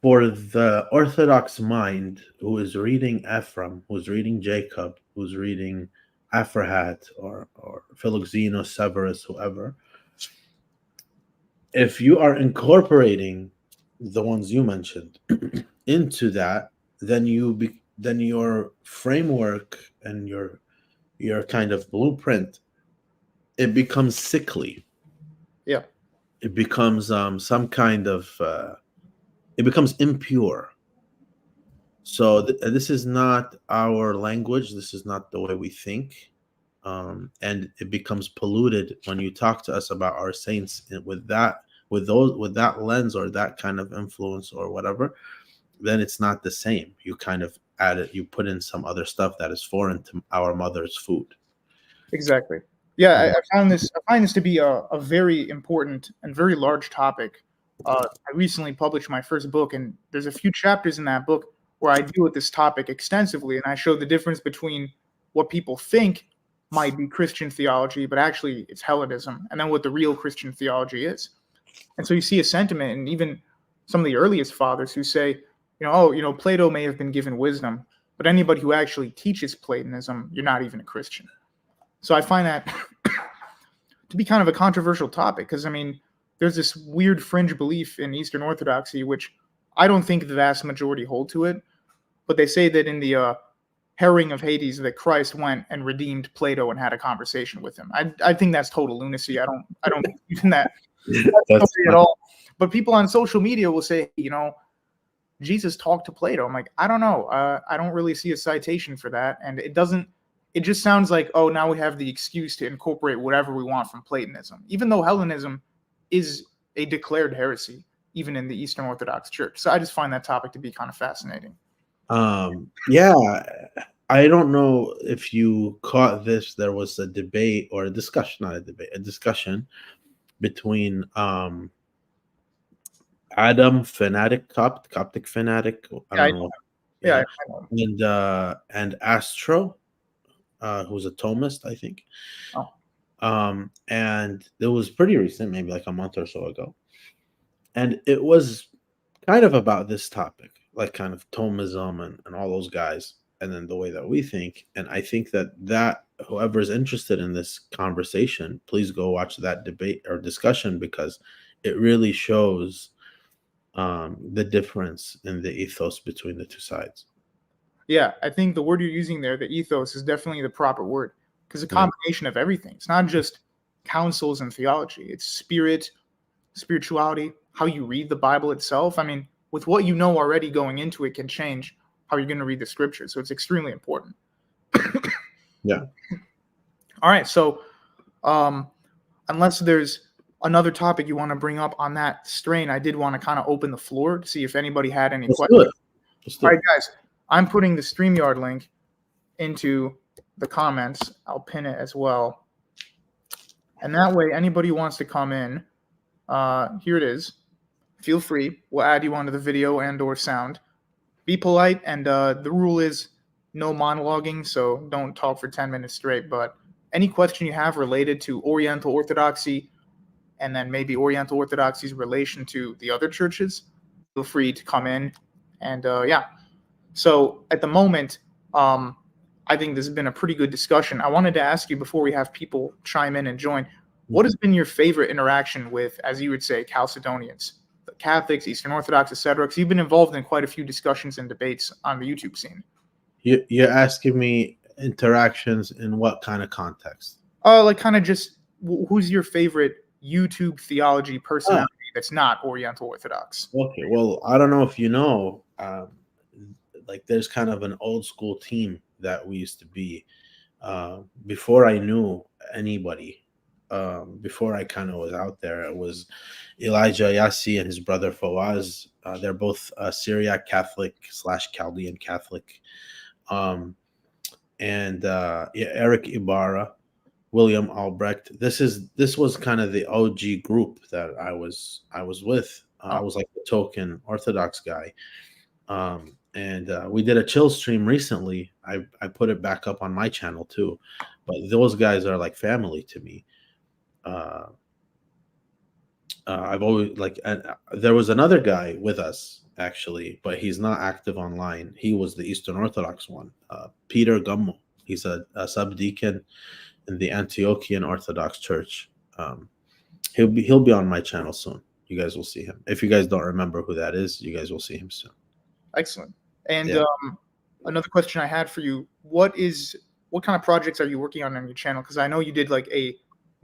for the Orthodox mind who is reading Ephraim, who's reading Jacob, who's reading Aphrahat or Philoxenos, Severus, whoever, if you are incorporating the ones you mentioned into that, then then your framework and your kind of blueprint, it becomes sickly. Yeah. It becomes some kind of it becomes impure. So this is not our language. This is not the way we think, and it becomes polluted when you talk to us about our saints with that lens or that kind of influence or whatever. Then it's not the same. You kind of add it. You put in some other stuff that is foreign to our mother's food. Exactly. Yeah, Mhm. I find this to be a very important and very large topic. I recently published my first book, and there's a few chapters in that book where I deal with this topic extensively, and I show the difference between what people think might be Christian theology, but actually it's Hellenism, and then what the real Christian theology is. And so you see a sentiment, and even some of the earliest fathers who say, oh, Plato may have been given wisdom, but anybody who actually teaches Platonism, you're not even a Christian. So I find that to be kind of a controversial topic because, I mean, there's this weird fringe belief in Eastern Orthodoxy, which I don't think the vast majority hold to it, but they say that in the herring of Hades that Christ went and redeemed Plato and had a conversation with him. I think that's total lunacy. I don't believe in that That's at all. But people on social media will say, Jesus talked to Plato. I'm like, I don't know. I don't really see a citation for that, and it doesn't. It just sounds like, oh, now we have the excuse to incorporate whatever we want from Platonism, even though Hellenism is a declared heresy, even in the Eastern Orthodox Church. So I just find that topic to be kind of fascinating. Yeah, I don't know if you caught this. There was a debate or a discussion, not a debate, a discussion between Adam fanatic Coptic fanatic. I Yeah, don't know. yeah, Yeah, I know. and Astro, who's a Thomist, I think. Oh. And it was pretty recent, maybe like a month or so ago, and it was kind of about this topic, like kind of Thomism and all those guys, and then the way that we think. And I think that whoever's interested in this conversation, please go watch that debate or discussion because it really shows the difference in the ethos between the two sides. Yeah, I think the word you're using there, the ethos, is definitely the proper word because a Yeah. combination of everything. It's not just counsels and theology. It's spirit, spirituality, how you read the Bible itself. I mean, with what you know already going into it can change how you're going to read the scripture. So it's extremely important. Yeah. All right. So, unless there's another topic you want to bring up on that strain, I did want to kind of open the floor to see if anybody had any Let's questions. do it. Let's do All it. right, guys, I'm putting the StreamYard link into the comments. I'll pin it as well. And that way, anybody who wants to come in, here it is. Feel free. We'll add you onto the video and or sound. Be polite, and the rule is no monologuing, so don't talk for 10 minutes straight. But any question you have related to Oriental Orthodoxy, and then maybe Oriental Orthodoxy's relation to the other churches, feel free to come in. And yeah, so at the moment, I think this has been a pretty good discussion. I wanted to ask you before we have people chime in and join, what has been your favorite interaction with, as you would say, Chalcedonians, the Catholics, Eastern Orthodox, etc.? Because you've been involved in quite a few discussions and debates on the YouTube scene. You're asking me interactions in what kind of context? Like kind of just who's your favorite YouTube theology personality that's not Oriental Orthodox? Okay, well, I don't know if you know, like there's kind of an old school team that we used to be before I knew anybody. Before I kind of was out there, it was Elijah Yassi and his brother Fawaz. They're both Syriac Catholic / Chaldean Catholic, and yeah, Eric Ibarra, William Albrecht. This was kind of the OG group that I was with. I was like the token Orthodox guy, And we did a chill stream recently. I put it back up on my channel too, but those guys are like family to me. Uh, I've always like, and there was another guy with us actually, but he's not active online. He was the Eastern Orthodox one, Peter Gummo. He's a subdeacon in the Antiochian Orthodox Church. Um, he'll be on my channel soon. You guys will see him. If you guys don't remember who that is, you guys will see him soon. Excellent. And Yeah. another question I had for you: what kind of projects are you working on your channel? Because I know you did like a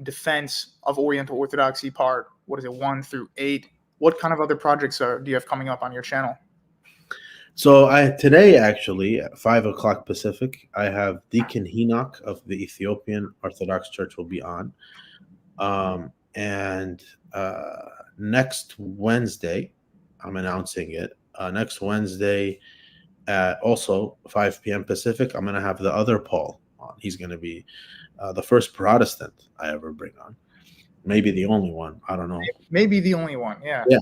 defense of Oriental Orthodoxy part. What is it, 1 through 8? What kind of other projects do you have coming up on your channel? So today actually at 5 o'clock Pacific, I have Deacon Henoch of the Ethiopian Orthodox Church will be on, and next Wednesday, I'm announcing it. Next Wednesday at also 5 p.m. Pacific, I'm gonna have the other Paul on. He's gonna be the first Protestant I ever bring on, maybe the only one. I don't know. Maybe the only one. Yeah. Yeah.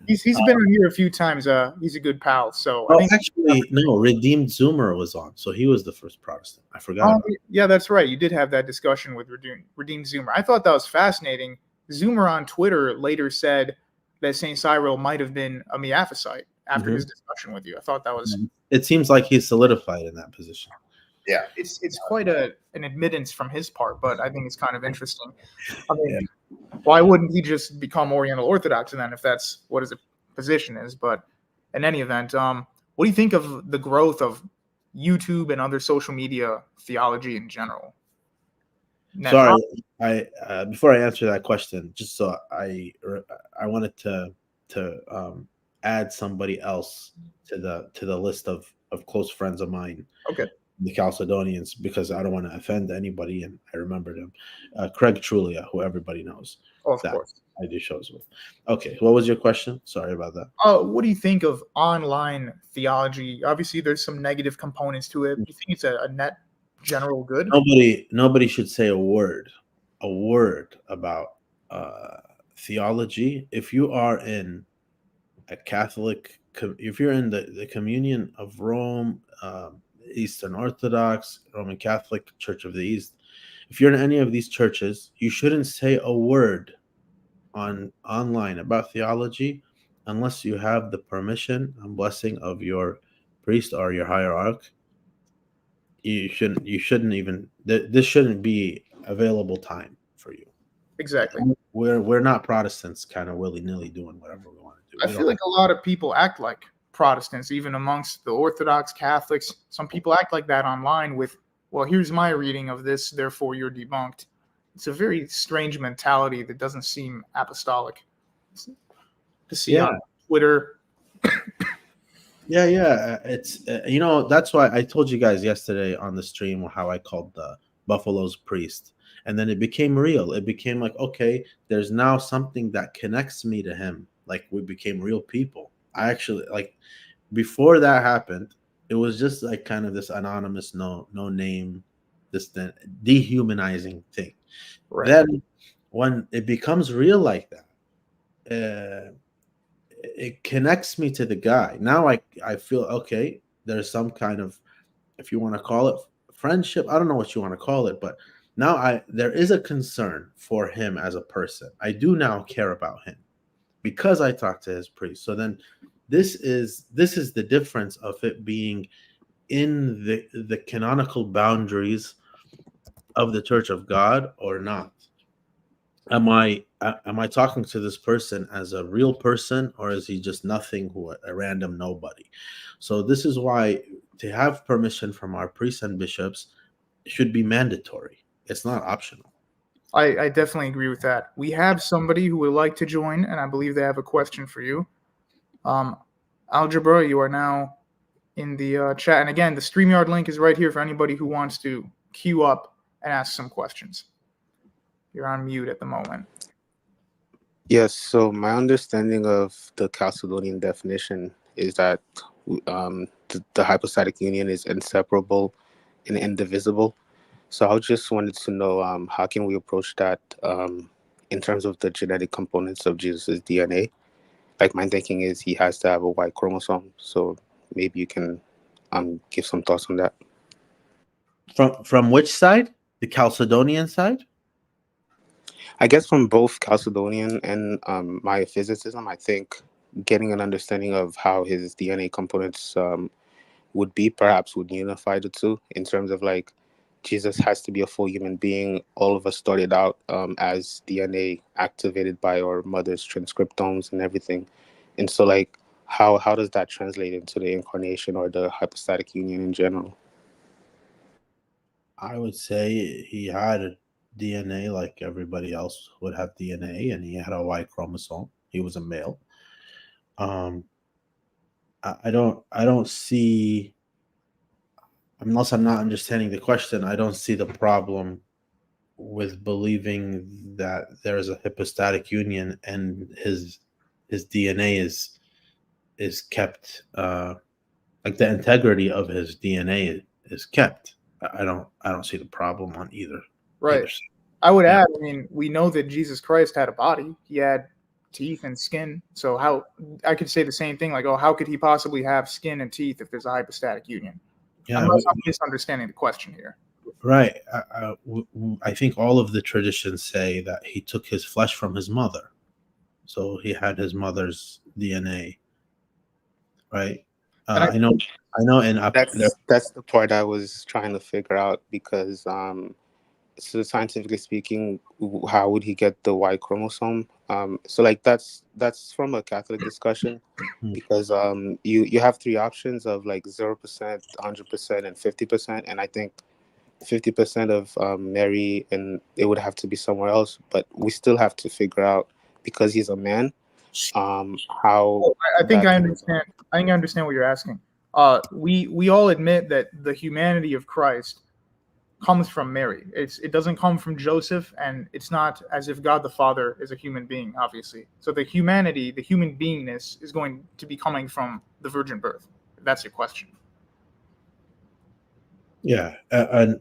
He's been on here a few times. He's a good pal. So I Oh, think. actually, no. Redeemed Zoomer was on, so he was the first Protestant. I forgot about it. Yeah, that's right. You did have that discussion with Redeemed Zoomer. I thought that was fascinating. Zoomer on Twitter later said that Saint Cyril might have been a Miaphysite after his discussion with you. I thought that was. It seems like he's solidified in that position. Yeah, it's quite an admittance from his part, but I think it's kind of interesting. I mean, why wouldn't he just become Oriental Orthodox then if that's what his position is? But in any event, what do you think of the growth of YouTube and other social media theology in general? Sorry, I before I answer that question, just so I wanted to add somebody else to the list of close friends of mine. Okay. The Chalcedonians, because I don't want to offend anybody, and I remember them. Craig Trulia, who everybody knows. Oh, of course. I do shows with. Okay, what was your question? Sorry about that. What do you think of online theology? Obviously, there's some negative components to it. Do you think it's a net general good? Nobody should say a word about theology. If you are in a Catholic, if you're in the Communion of Rome, Eastern Orthodox, Roman Catholic, Church of the East, if you're in any of these churches, you shouldn't say a word online about theology unless you have the permission and blessing of your priest or your hierarch. You shouldn't even, this shouldn't be available time for you. Exactly. We're not Protestants kind of willy-nilly doing whatever we want to do. I feel like a lot of people act like Protestants, even amongst the Orthodox Catholics. Some people act like that online with, well, here's my reading of this, therefore you're debunked. It's a very strange mentality that doesn't seem apostolic to see on Twitter. Yeah. It's that's why I told you guys yesterday on the stream how I called the Buffalo's priest, and then it became real. It became like, okay, there's now something that connects me to him. Like we became real people. I actually like before that happened, it was just like kind of this anonymous, no name, this dehumanizing thing. Right. Then when it becomes real like that, it connects me to the guy. Now I feel okay. There's some kind of, if you want to call it friendship, I don't know what you want to call it, but now there is a concern for him as a person. I do now care about him because I talked to his priest. So then this is the difference of it being in the canonical boundaries of the Church of God or not. Am I talking to this person as a real person, or is he just nothing, a random nobody? So this is why to have permission from our priests and bishops should be mandatory. It's not optional. I definitely agree with that. We have somebody who would like to join, and I believe they have a question for you. Algebra, you are now in the chat. And again, the StreamYard link is right here for anybody who wants to queue up and ask some questions. You're on mute at the moment. Yes, so my understanding of the Chalcedonian definition is that the hypostatic union is inseparable and indivisible. So I just wanted to know how can we approach that in terms of the genetic components of Jesus' DNA? like my thinking is he has to have a Y chromosome. So maybe you can give some thoughts on that. From which side? The Chalcedonian side? I guess from both Chalcedonian and Maya physicism, I think getting an understanding of how his DNA components would be perhaps would unify the two in terms of like Jesus has to be a full human being. All of us started out as DNA activated by our mother's transcriptomes and everything. And so like how does that translate into the incarnation or the hypostatic union in general? I would say he had DNA like everybody else would have DNA, and he had a Y chromosome. He was a male. Um, I don't see, unless I'm not understanding the question, I don't see the problem with believing that there is a hypostatic union and his DNA is kept, like the integrity of his DNA is kept. I don't see the problem on either Right. side. I would Yeah. add, I mean, we know that Jesus Christ had a body. He had teeth and skin. So how I could say the same thing, like, oh, how could he possibly have skin and teeth if there's a hypostatic union? Yeah, Unless I'm misunderstanding the question here. right. I think all of the traditions say that he took his flesh from his mother, so he had his mother's DNA. Right. And I I know. And up there, That's the part I was trying to figure out because so scientifically speaking, how would he get the Y chromosome? So like that's from a Catholic discussion because you have three options of like 0%, 100%, and 50%, and I think 50% of Mary, and it would have to be somewhere else, but we still have to figure out because he's a man, how oh, I think that I can. understand. I think I understand what you're asking. We all admit that the humanity of Christ comes from Mary. It doesn't come from Joseph, and it's not as if God the Father is a human being, obviously. So the humanity, the human beingness, is going to be coming from the virgin birth. If that's your question. yeah. And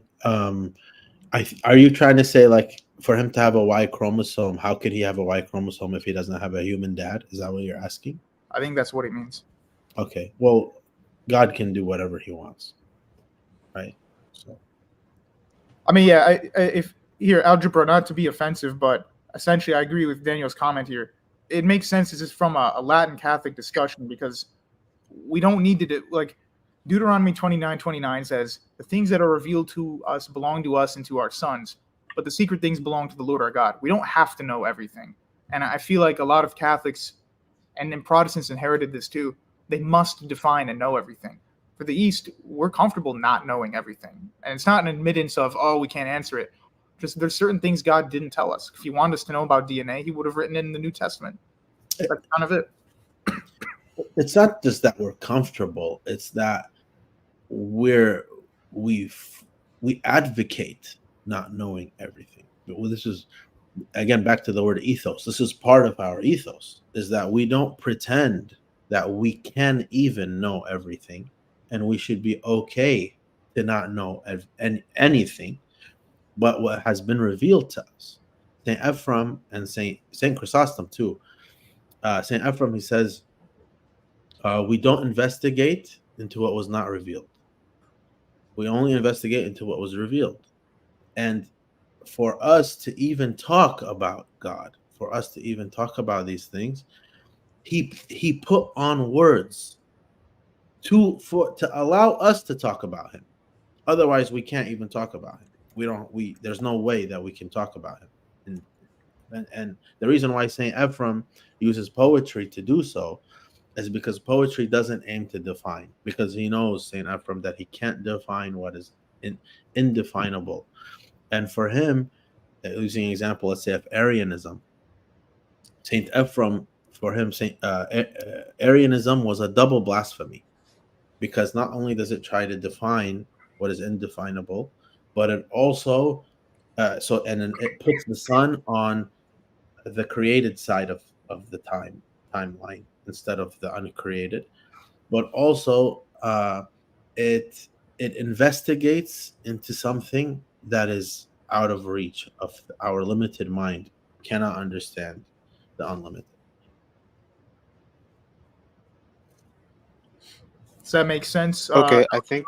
are you trying to say like for him to have a Y chromosome, how could he have a Y chromosome if he doesn't have a human dad? Is that what you're asking? I think that's what it means. Okay. Well, God can do whatever he wants, right? So I mean, yeah. If here algebra, not to be offensive, but essentially, I agree with Daniel's comment here. It makes sense. This is from a Latin Catholic discussion because we don't need to do like Deuteronomy 29:29 says, the things that are revealed to us belong to us and to our sons, but the secret things belong to the Lord our God. We don't have to know everything. And I feel like a lot of Catholics and then Protestants inherited this too. They must define and know everything. For the East, we're comfortable not knowing everything. And it's not an admittance of, oh, we can't answer it. Just there's certain things God didn't tell us. If he wanted us to know about DNA, he would have written it in the New Testament. That's kind of it. it's not just that we're comfortable; it's that we're we we advocate not knowing everything. Well, this is again back to the word ethos. This is part of our ethos is that we don't pretend that we can even know everything, and we should be okay to not know anything but what has been revealed to us. Saint Ephraim and Saint Chrysostom too. Saint Ephraim, he says, we don't investigate into what was not revealed. We only investigate into what was revealed. And for us to even talk about God, for us to even talk about these things, he put on words to allow us to talk about him. Otherwise, we can't even talk about him. We there's no way that we can talk about him. And the reason why Saint Ephraim uses poetry to do so is because poetry doesn't aim to define, because he knows Saint Ephraim that he can't define what is indefinable. And for him, using an example, let's say of Arianism, Saint Ephraim, for him, Arianism was a double blasphemy, because not only does it try to define what is indefinable, but it also and then it puts the sun on the created side of the timeline instead of the uncreated. But also it investigates into something that is out of reach of our limited mind cannot understand the unlimited. Does that make sense? Okay, I think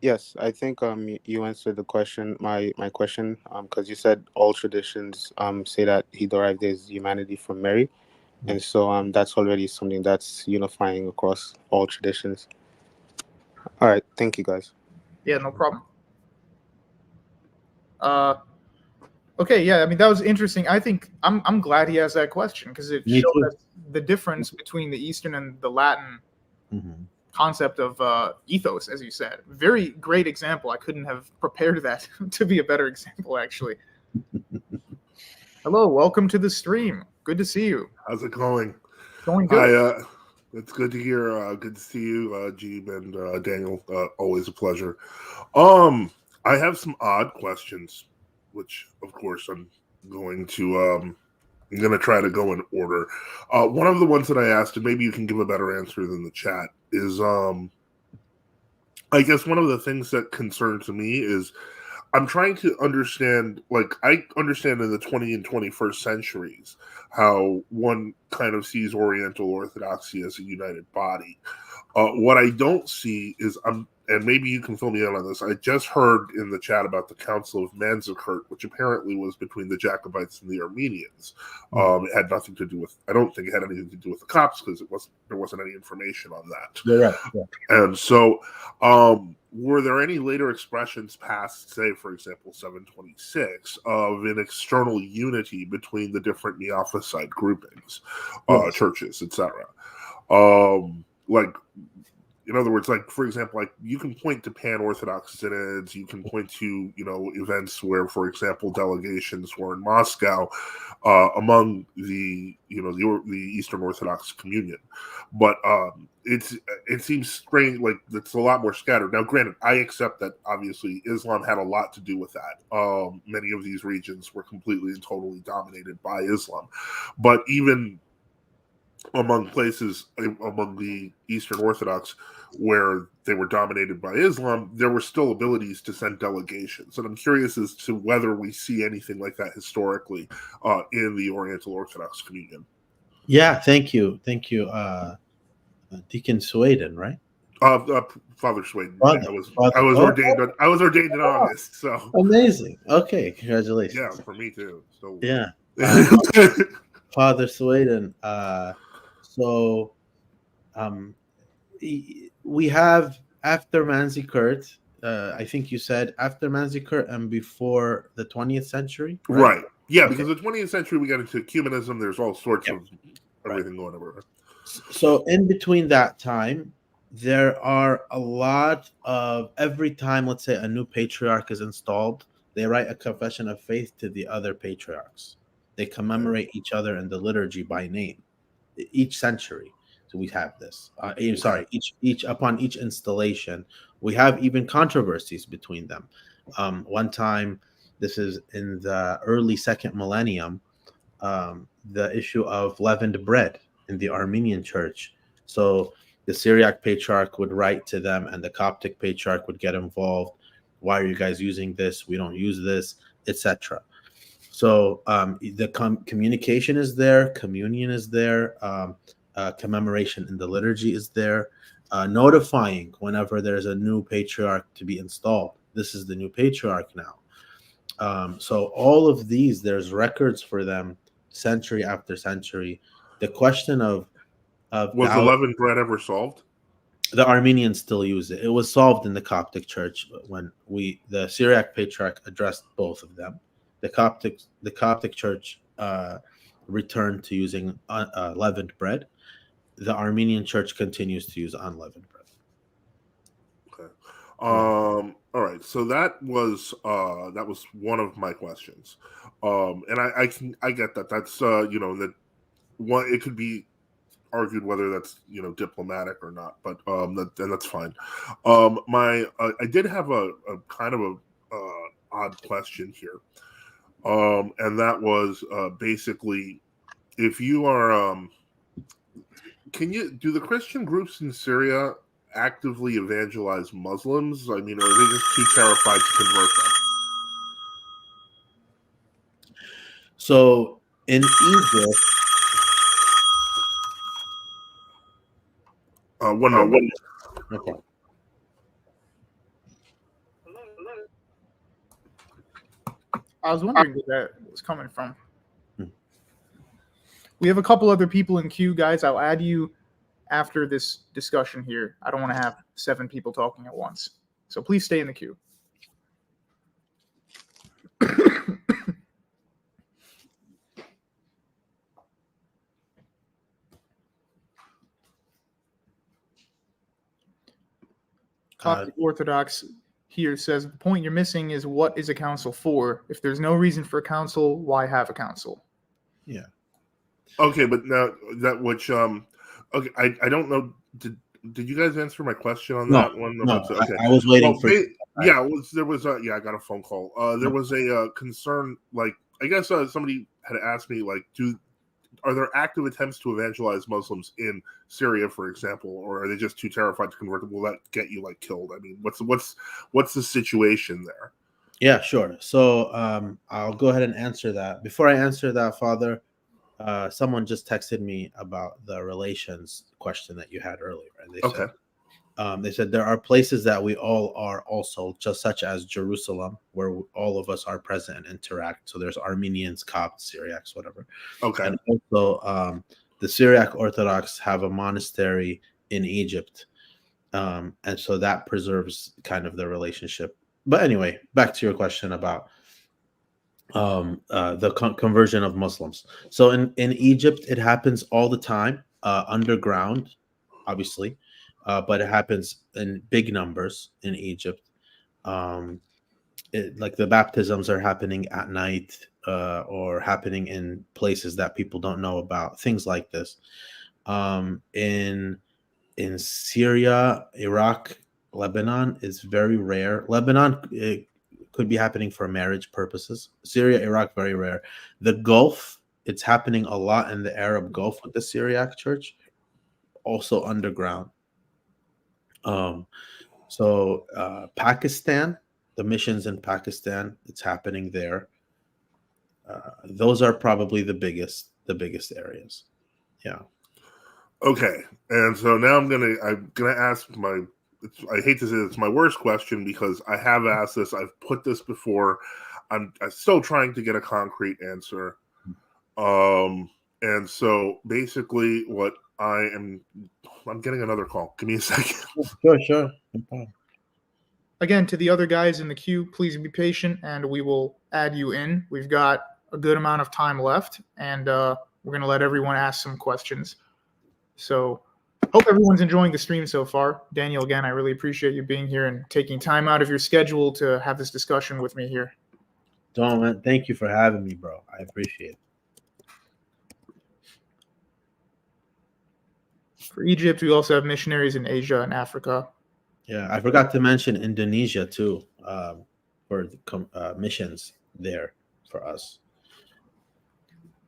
yes, I think you answered the question, my question, because you said all traditions say that he derived his humanity from Mary, and so that's already something that's unifying across all traditions. All right, thank you guys. Yeah, no problem. Okay, yeah, I mean that was interesting. I think I'm glad he has that question because it Me showed too. us the difference between the Eastern and the Latin Mhm. concept of ethos, as you said. Very great example. I couldn't have prepared that to be a better example, actually. Hello, welcome to the stream. Good to see you. How's it going? Going Hi, good. it's good to hear. Good to see you, Jeem and Daniel. Always a pleasure. I have some odd questions, which of course I'm going to try to go in order. One of the ones that I asked, and maybe you can give a better answer than the chat, is I guess one of the things that concerns me is I'm trying to understand, like, I understand in the 20 and 21st centuries how one kind of sees Oriental Orthodoxy as a united body. What I don't see is, and maybe you can fill me in on this. I just heard in the chat about the Council of Manzikert, which apparently was between the Jacobites and the Armenians. It had nothing to do with. I don't think it had anything to do with the Copts because there wasn't any information on that. You're right. Yeah. And so, were there any later expressions past, say, for example, 726, of an external unity between the different Miaphysite groupings, Yes. churches, etc.? Like, in other words, like, for example, like, you can point to pan-Orthodox synods, you can point to, events where, for example, delegations were in Moscow among the Eastern Orthodox Communion. But it seems strange, like, it's a lot more scattered. Now, granted, I accept that, obviously, Islam had a lot to do with that. Many of these regions were completely and totally dominated by Islam. But even among the Eastern Orthodox where they were dominated by Islam, there were still abilities to send delegations. And I'm curious as to whether we see anything like that historically in the Oriental Orthodox Communion. Yeah. Thank you. Deacon Sweden, right? Father Sweden. Father. I was Oh, ordained. I was ordained in August. So amazing. Okay. yeah, Congratulations. for me too. So Yeah. Father Sweden. So we have after Manzikert, I think you said after Manzikert and before the 20th century, right. Yeah, Okay. because the 20th century we got into ecumenism. There's all sorts Yep. of everything going over. So in between that time, there are a lot of every time, let's say, a new patriarch is installed, they write a confession of faith to the other patriarchs. They commemorate each other in the liturgy by name each century. So we have this. Sorry, each upon each installation, we have even controversies between them. One time, this is in the early second millennium, the issue of leavened bread in the Armenian church. So the Syriac patriarch would write to them, and the Coptic patriarch would get involved. Why are you guys using this? We don't use this, etc. So the communication is there, communion is there, commemoration in the liturgy is there, notifying whenever there's a new patriarch to be installed. This is the new patriarch now. So all of these, there's records for them, century after century. The question of Was the doubt, leavened bread ever solved? the Armenians still use it. It was solved in the Coptic Church when the Syriac Patriarch addressed both of them. The Coptic Church returned to using leavened bread. The Armenian Church continues to use unleavened bread. Okay. All right. So that was one of my questions. And I get that. That's that one, it could be argued whether that's diplomatic or not, but that's fine. I did have a kind of a odd question here, and that was basically, if you are do the Christian groups in Syria actively evangelize Muslims? I mean, or are they just too terrified to convert them? So in Egypt, One moment. Okay. I was wondering where that was coming from. Hmm. We have a couple other people in queue, guys. I'll add you after this discussion here. I don't want to have 7 people talking at once. So please stay in the queue. Coptic Orthodox here says the point you're missing is what is a council for? If there's no reason for a council, why have a council? Yeah. Okay, but now that okay, I don't know. Did you guys answer my question on that one? No, Okay. I was waiting Well, for. there was I got a phone call. There was a concern, like I guess somebody had asked me, like, are there active attempts to evangelize Muslims in Syria, for example, or are they just too terrified to convert them? Will that get you like killed? I mean, what's the situation there? Yeah, sure. So I'll go ahead and answer that. Before I answer that, Father, someone just texted me about the relations question that you had earlier, and they said there are places that we all are also, just such as Jerusalem, where all of us are present and interact. So there's Armenians, Copts, Syriacs, whatever. Okay. And also the Syriac Orthodox have a monastery in Egypt. And so that preserves kind of the relationship. But anyway, back to your question about the conversion of Muslims. So in Egypt, it happens all the time, underground, obviously, but it happens in big numbers in Egypt. Like the baptisms are happening at night, or happening in places that people don't know about, things like this. In Syria, Iraq, Lebanon is very rare. Lebanon, it could be happening for marriage purposes. Syria, Iraq, very rare. The Gulf, it's happening a lot in the Arab Gulf with the Syriac church, also underground. So Pakistan, the missions in Pakistan, it's happening there. Those are probably the biggest areas. Yeah. Okay, and so now I'm gonna ask I hate to say it's my worst question because I have asked this. I've put this before. I'm still trying to get a concrete answer. And so basically, I'm getting another call. Give me a second. Sure. No problem. Again, to the other guys in the queue, please be patient and we will add you in. We've got a good amount of time left, and we're going to let everyone ask some questions. So hope everyone's enjoying the stream so far. Daniel, again, I really appreciate you being here and taking time out of your schedule to have this discussion with me here. Don, thank you for having me, bro. I appreciate it. For Egypt, we also have missionaries in Asia and Africa. Yeah, I forgot to mention Indonesia too, for the missions there for us.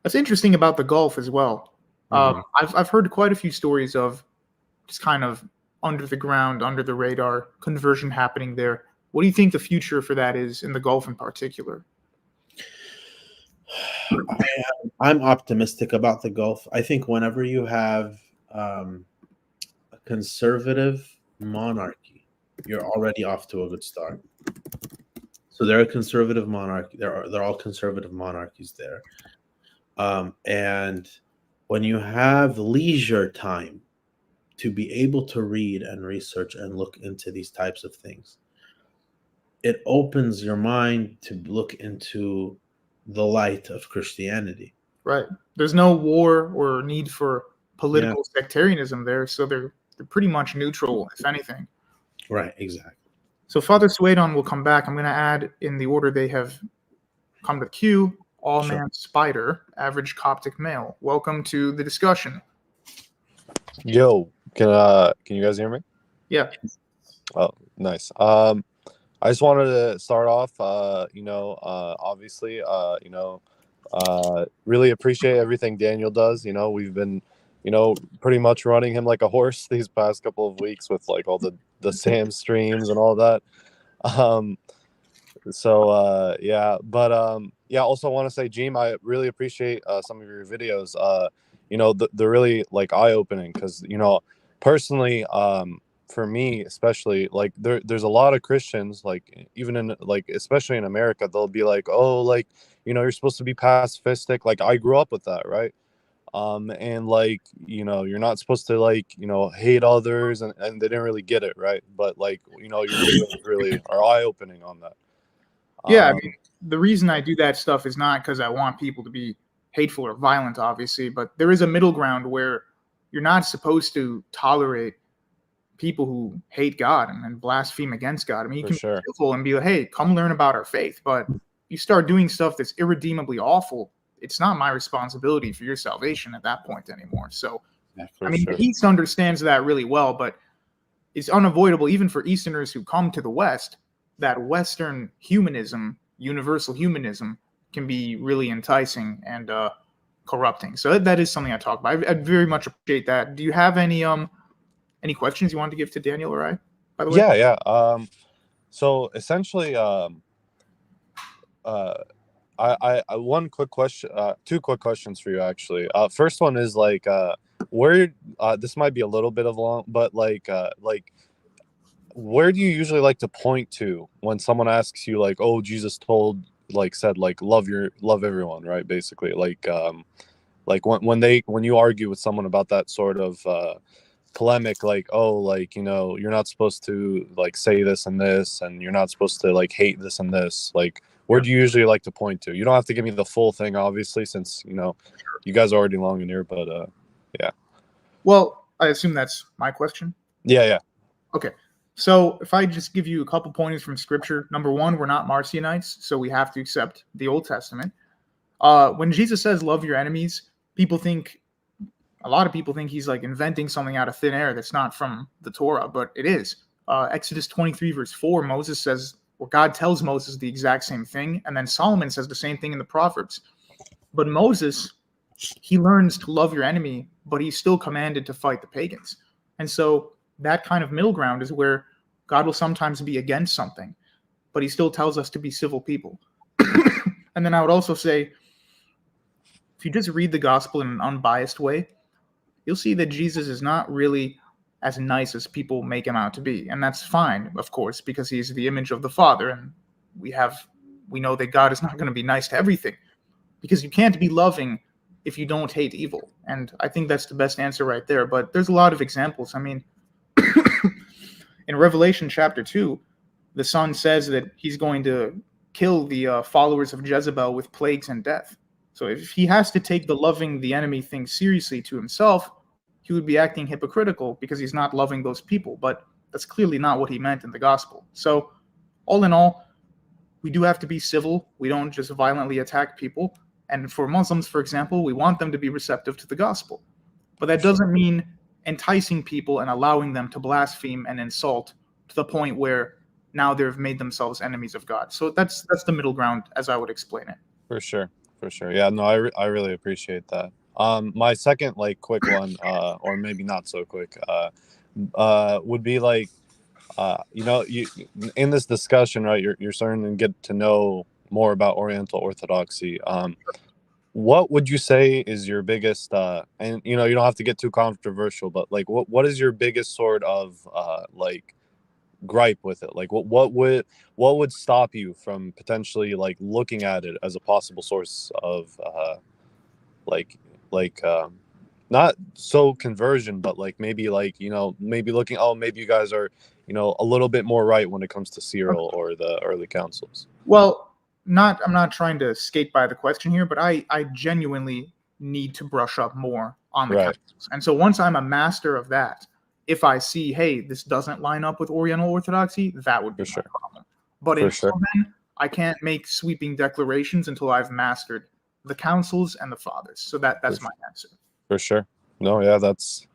That's interesting about the Gulf as well. I've heard quite a few stories of just kind of under the ground, under the radar conversion happening there. What do you think the future for that is in the Gulf in particular? I'm optimistic about the Gulf. I think whenever you have a conservative monarchy, you're already off to a good start. So they're a conservative monarchy. They're all conservative monarchies there. And when you have leisure time to be able to read and research and look into these types of things, it opens your mind to look into the light of Christianity. Right. There's no war or need for political sectarianism there, so they're pretty much neutral, if anything. Right, exactly. So Father Suedon will come back. I'm going to add in the order they have come to the queue. All-man spider, average Coptic male. Welcome to the discussion. Yo, can you guys hear me? Yeah. Oh, nice. I just wanted to start off, obviously, really appreciate everything Daniel does. We've been, pretty much running him like a horse these past couple of weeks with like all the Sam streams and all that. Also want to say, Jeem, I really appreciate some of your videos. They're really like eye-opening because, personally, for me especially, like there's a lot of Christians, like even in like especially in America, they'll be like, oh, like, you know, you're supposed to be pacifistic. Like I grew up with that, right? And like, you know, you're not supposed to, like, you know, hate others, and they didn't really get it, right? But like, you know, your videos really are eye-opening on that. Yeah, I mean, the reason I do that stuff is not because I want people to be hateful or violent, obviously, but there is a middle ground where you're not supposed to tolerate people who hate God and blaspheme against God. I mean, you For can sure. be careful and be like, hey, come learn about our faith. But you start doing stuff that's irredeemably awful, it's not my responsibility for your salvation at that point anymore. So, Yeah, I mean, sure. the East understands that really well, but it's unavoidable, even for Easterners who come to the West, that Western humanism, universal humanism, can be really enticing and corrupting. So that is something I talk about. I very much appreciate that. Do you have any questions you wanted to give to Daniel or I, by the way? Yeah. So essentially, I one quick question, two quick questions for you actually. First one is like, where this might be a little bit of long, but like where do you usually like to point to when someone asks you like, oh, Jesus said like love everyone, right? Basically, like when you argue with someone about that sort of polemic, like, oh, like, you know, you're not supposed to like say this and this, and you're not supposed to like hate this and this, like, where do you usually like to point to? You don't have to give me the full thing, obviously, since, you know, you guys are already long in here, but yeah. Well, I assume that's my question. Yeah. Okay. So if I just give you a couple pointers from Scripture, number one, we're not Marcionites, so we have to accept the Old Testament. When Jesus says love your enemies, a lot of people think he's like inventing something out of thin air that's not from the Torah, but it is. Exodus 23 verse 4, Moses says, or God tells Moses the exact same thing, and then Solomon says the same thing in the Proverbs. But Moses, he learns to love your enemy, but he's still commanded to fight the pagans. And so that kind of middle ground is where God will sometimes be against something, but he still tells us to be civil people. And then I would also say, if you just read the gospel in an unbiased way, you'll see that Jesus is not really as nice as people make him out to be. And that's fine, of course, because he's the image of the Father. And we know that God is not going to be nice to everything, because you can't be loving if you don't hate evil. And I think that's the best answer right there. But there's a lot of examples. I mean, in Revelation chapter 2, the Son says that he's going to kill the followers of Jezebel with plagues and death. So if he has to take the loving the enemy thing seriously to himself, he would be acting hypocritical because he's not loving those people. But that's clearly not what he meant in the gospel. So all in all, we do have to be civil. We don't just violently attack people. And for Muslims, for example, we want them to be receptive to the gospel. But that doesn't mean enticing people and allowing them to blaspheme and insult to the point where now they've made themselves enemies of God. So that's the middle ground, as I would explain it. For sure. Yeah, no, I really appreciate that. My second like quick one, or maybe not so quick, would be like, you know, you in this discussion, right? You're starting to get to know more about Oriental Orthodoxy. What would you say is your biggest, and you know, you don't have to get too controversial, but like, what is your biggest sort of like gripe with it? Like, what would stop you from potentially like looking at it as a possible source of like not so conversion, but like maybe like, you know, maybe looking, oh, maybe you guys are, you know, a little bit more right when it comes to Cyril or the early councils. Well, I'm not trying to skate by the question here, but I genuinely need to brush up more on the Right. councils. And so once I'm a master of that, if I see, hey, this doesn't line up with Oriental Orthodoxy, that would be For sure. my problem. But For until sure. then, I can't make sweeping declarations until I've mastered the councils and the fathers. So that's my answer. For sure. No, yeah, that's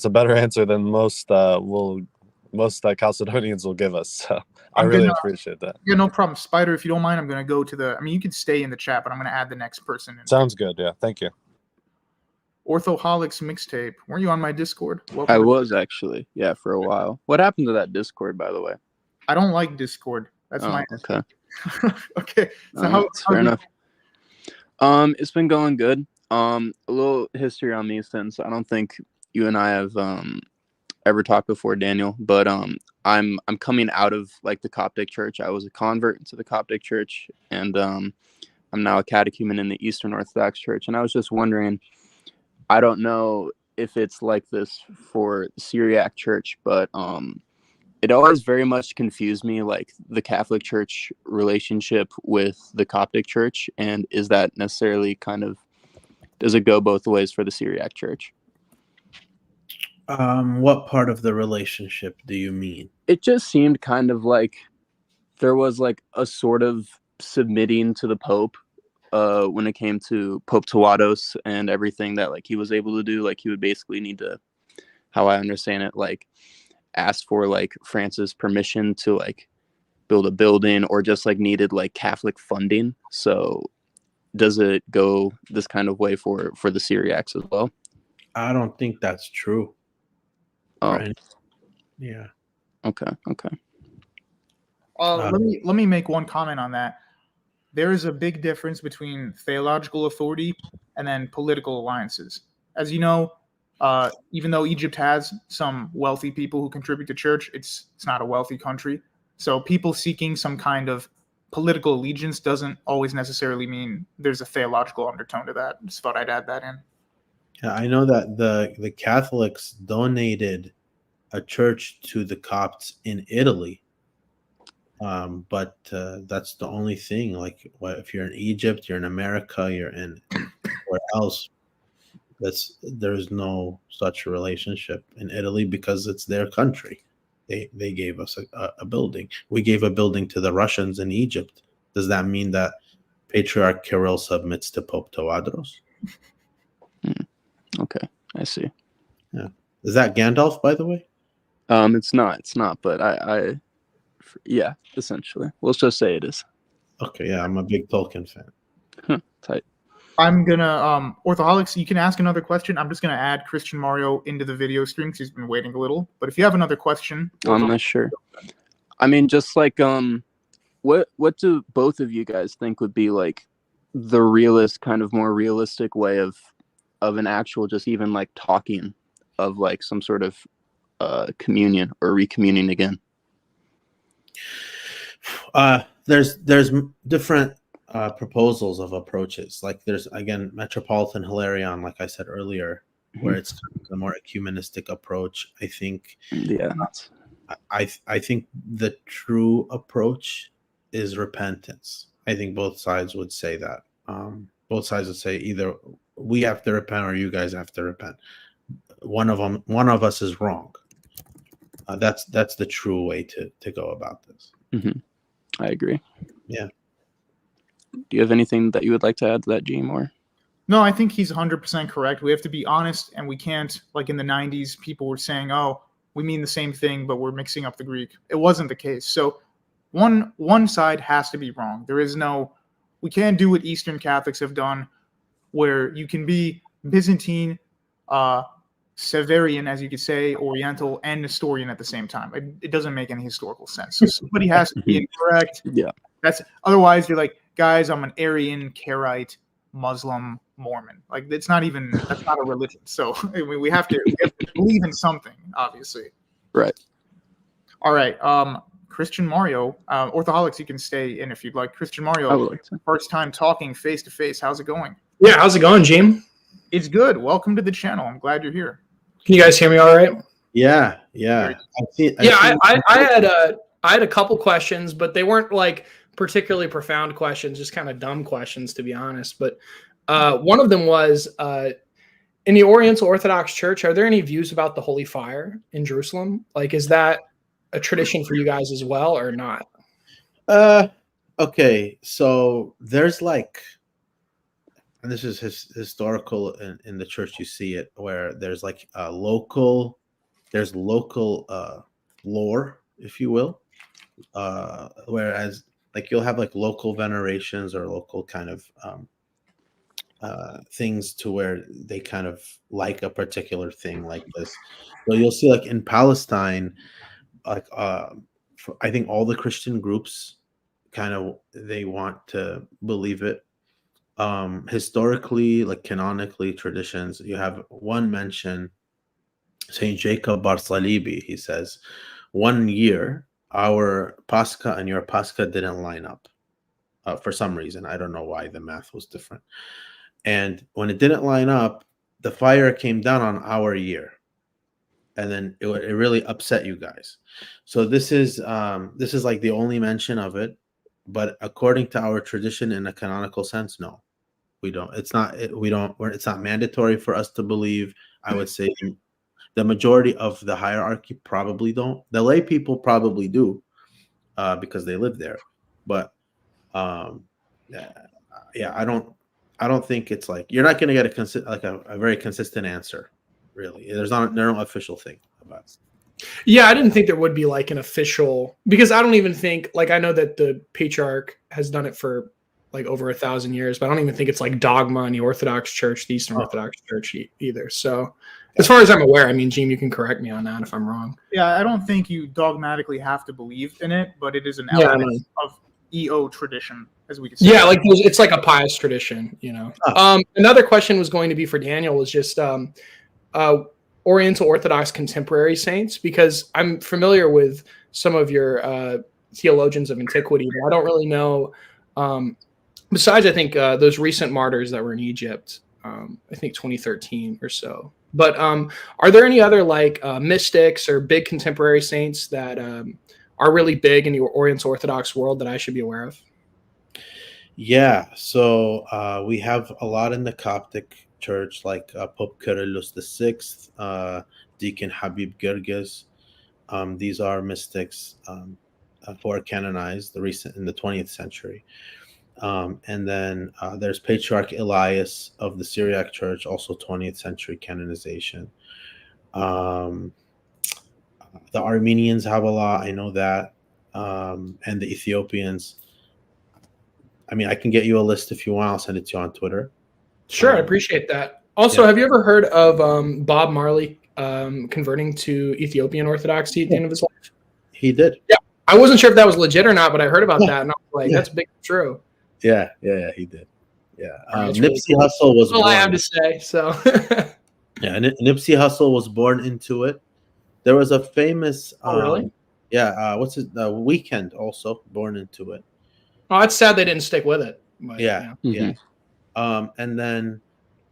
a better answer than most Chalcedonians will give us. So I really appreciate that. Yeah, no problem. Spider, if you don't mind, I'm going to go to you can stay in the chat, but I'm going to add the next person. Sounds good. Yeah. Thank you. Orthoholics mixtape. Weren't you on my Discord? Welcome. I was actually, yeah, for a while. What happened to that Discord, by the way? I don't like Discord. That's my okay. Okay. So fair enough. It's been going good. A little history on me since I don't think you and I have ever talked before, Daniel, but I'm coming out of like the Coptic Church. I was a convert to the Coptic Church, and I'm now a catechumen in the Eastern Orthodox Church. And I was just wondering, I don't know if it's like this for the Syriac Church, but it always very much confused me, like the Catholic Church relationship with the Coptic Church, and is that necessarily kind of, does it go both ways for the Syriac Church? What part of the relationship do you mean? It just seemed kind of like there was like a sort of submitting to the Pope when it came to Pope Tawados and everything that like he was able to do. Like he would basically need to, how I understand it, like ask for like Francis permission to like build a building, or just like needed like Catholic funding. So does it go this kind of way for the Syriacs as well? I don't think that's true. Oh, Right. Yeah. okay. Let me make one comment on that. There is a big difference between theological authority and then political alliances. As you know, even though Egypt has some wealthy people who contribute to church, it's not a wealthy country. So people seeking some kind of political allegiance doesn't always necessarily mean there's a theological undertone to that. Just thought I'd add that in. Yeah, I know that the Catholics donated a church to the Copts in Italy, but that's the only thing. Like, if you're in Egypt, you're in America, you're in where else? There's no such relationship in Italy because it's their country. They gave us a building. We gave a building to the Russians in Egypt. Does that mean that Patriarch Kirill submits to Pope Tawadros? Okay, I see. Yeah. Is that Gandalf, by the way? It's not, but I yeah, essentially. Let's just say it is. Okay, yeah, I'm a big Tolkien fan. Tight. I'm gonna Orthoholics, you can ask another question. I'm just gonna add Christian Mario into the video stream because he's been waiting a little. But if you have another question, I'm not sure. I mean, just like what do both of you guys think would be like the more realistic way of an actual, just even like talking of like some sort of communion or recommuning again? There's different proposals of approaches. Like there's, again, Metropolitan Hilarion, like I said earlier, where it's kind of a more ecumenistic approach. I think I think the true approach is repentance. I think both sides would say that. Both sides would say either we have to repent or you guys have to repent. One of us is wrong. That's the true way to go about this. Mm-hmm. I agree. Yeah. Do you have anything that you would like to add to that, Jeem? Or no, I think he's 100% correct. We have to be honest, and we can't, like in the 90s, people were saying, oh, we mean the same thing, but we're mixing up the Greek. It wasn't the case. So one side has to be wrong. We can't do what Eastern Catholics have done, where you can be Byzantine, Severian, as you could say, Oriental, and Nestorian at the same time. It doesn't make any historical sense. So somebody has to be incorrect. Yeah. Otherwise, you're like, guys, I'm an Arian, Karaite, Muslim, Mormon. Like that's not a religion. So we have to believe in something, obviously. Right. All right. Christian Mario, Orthoholics, you can stay in if you'd like. Christian Mario, I would like to. first time talking face to face. How's it going? Yeah, how's it going, Jeem? It's good. Welcome to the channel. I'm glad you're here. Can you guys hear me all right? Yeah. I had a couple questions, but they weren't like particularly profound questions, just kind of dumb questions, to be honest. But one of them was, in the Oriental Orthodox Church, are there any views about the Holy Fire in Jerusalem? Like, is that a tradition for you guys as well, or not? Okay, so there's like, and this is historical in the church. You see it where there's like local lore, if you will, whereas like you'll have like local venerations or local kind of things to where they kind of like a particular thing like this. So you'll see like in Palestine, like I think all the Christian groups kind of, they want to believe it. Historically, like canonically, traditions, you have one mention Saint Jacob Bar Salibi, he says, 1 year our Pascha and your Pascha didn't line up for some reason. I don't know why the math was different. And when it didn't line up, the fire came down on our year, and then it really upset you guys. So this is like the only mention of it, but according to our tradition, in a canonical sense, no, we don't. It's not. It's not mandatory for us to believe. I would say the majority of the hierarchy probably don't. The lay people probably do, because they live there. But yeah, I don't think it's like you're not going to get a very consistent answer. Really, there's no official thing about it. Yeah, I didn't think there would be like an official, because I don't even think, like, I know that the patriarch has done it for like over 1,000 years, but I don't even think it's like dogma in the Orthodox Church, the Eastern Orthodox Church either. So as far as I'm aware, I mean, Jeem, you can correct me on that if I'm wrong. Yeah, I don't think you dogmatically have to believe in it, but it is an Yeah, element of EO tradition, as we can say. Yeah, like it's like a pious tradition, you know. Another question was going to be for Daniel was just Oriental Orthodox contemporary saints, because I'm familiar with some of your theologians of antiquity, but I don't really know. Besides, I think those recent martyrs that were in Egypt, I think 2013 or so. But are there any other like mystics or big contemporary saints that are really big in the Oriental Orthodox world that I should be aware of? Yeah, so we have a lot in the Coptic Church, like Pope Kyrillos VI, Deacon Habib Girgis. These are mystics who are canonized in the 20th century. And then there's Patriarch Elias of the Syriac Church, also 20th century canonization. The Armenians have a lot, I know that, and the Ethiopians. I mean, I can get you a list if you want. I'll send it to you on Twitter. Sure, I appreciate that. Also, have you ever heard of Bob Marley converting to Ethiopian Orthodoxy at the end of his life? He did. Yeah, I wasn't sure if that was legit or not, but I heard about that, and I was like, that's big true. Yeah, he did. Yeah, That's Nipsey really cool. Hussle was all born. I have to say. So yeah, Nipsey Hussle was born into it. There was a famous. really? Yeah. What's his Weekend also born into it. Oh, it's sad they didn't stick with it. But, Yeah. Mhm. And then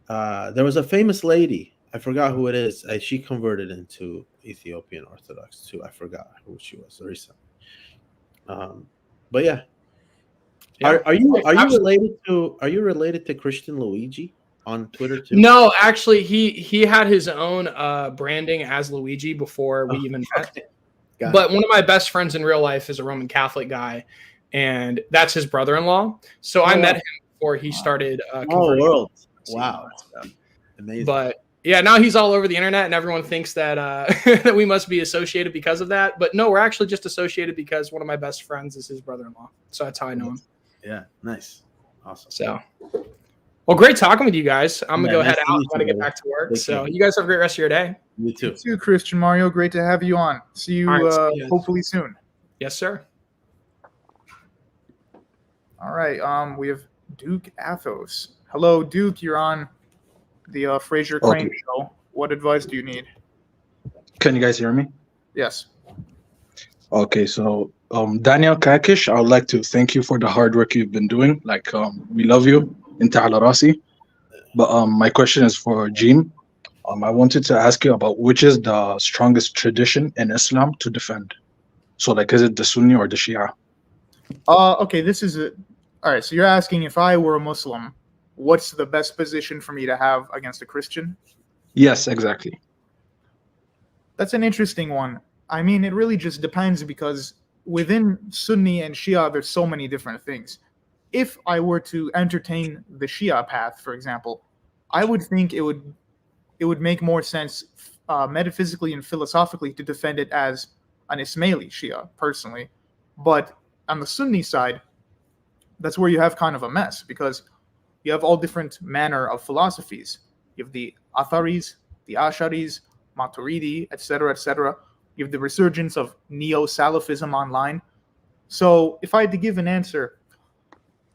there was a famous lady. I forgot who it is. She converted into Ethiopian Orthodox too. I forgot who she was recently. But yeah. Are you related to Christian Luigi on Twitter too? No, actually, he had his own branding as Luigi before we even met. But one of my best friends in real life is a Roman Catholic guy, and that's his brother-in-law. So I met him before he started converting. World. Wow. Amazing. But yeah, now he's all over the internet, and everyone thinks that that we must be associated because of that. But no, we're actually just associated because one of my best friends is his brother-in-law. So that's how I know him. Yeah, nice. Awesome. So, well, great talking with you guys. I'm going to go nice head to out. meet I'm going to you, get back to work. Take So care. you guys have a great rest of your day. You too. You too, Christian Mario. Great to have you on. See you All right, see you. hopefully soon. Yes, sir. All right. We have Duke Athos. Hello, Duke. You're on the Fraser Crane show. What advice do you need? Can you guys hear me? Yes. Okay, so Daniel Kakish, I would like to thank you for the hard work you've been doing. Like, we love you. Inta ala rasi. But my question is for Jeem. I wanted to ask you about which is the strongest tradition in Islam to defend. So, like, is it the Sunni or the Shia? Okay, all right, so you're asking if I were a Muslim, what's the best position for me to have against a Christian? Yes, exactly. That's an interesting one. I mean, it really just depends because within Sunni and Shia, there's so many different things. If I were to entertain the Shia path, for example, I would think it would make more sense metaphysically and philosophically to defend it as an Ismaili Shia, personally. But on the Sunni side, that's where you have kind of a mess because you have all different manner of philosophies. You have the Atharis, the Asharis, Maturidi, etc., etc. You have the resurgence of Neo-Salafism online. So if I had to give an answer,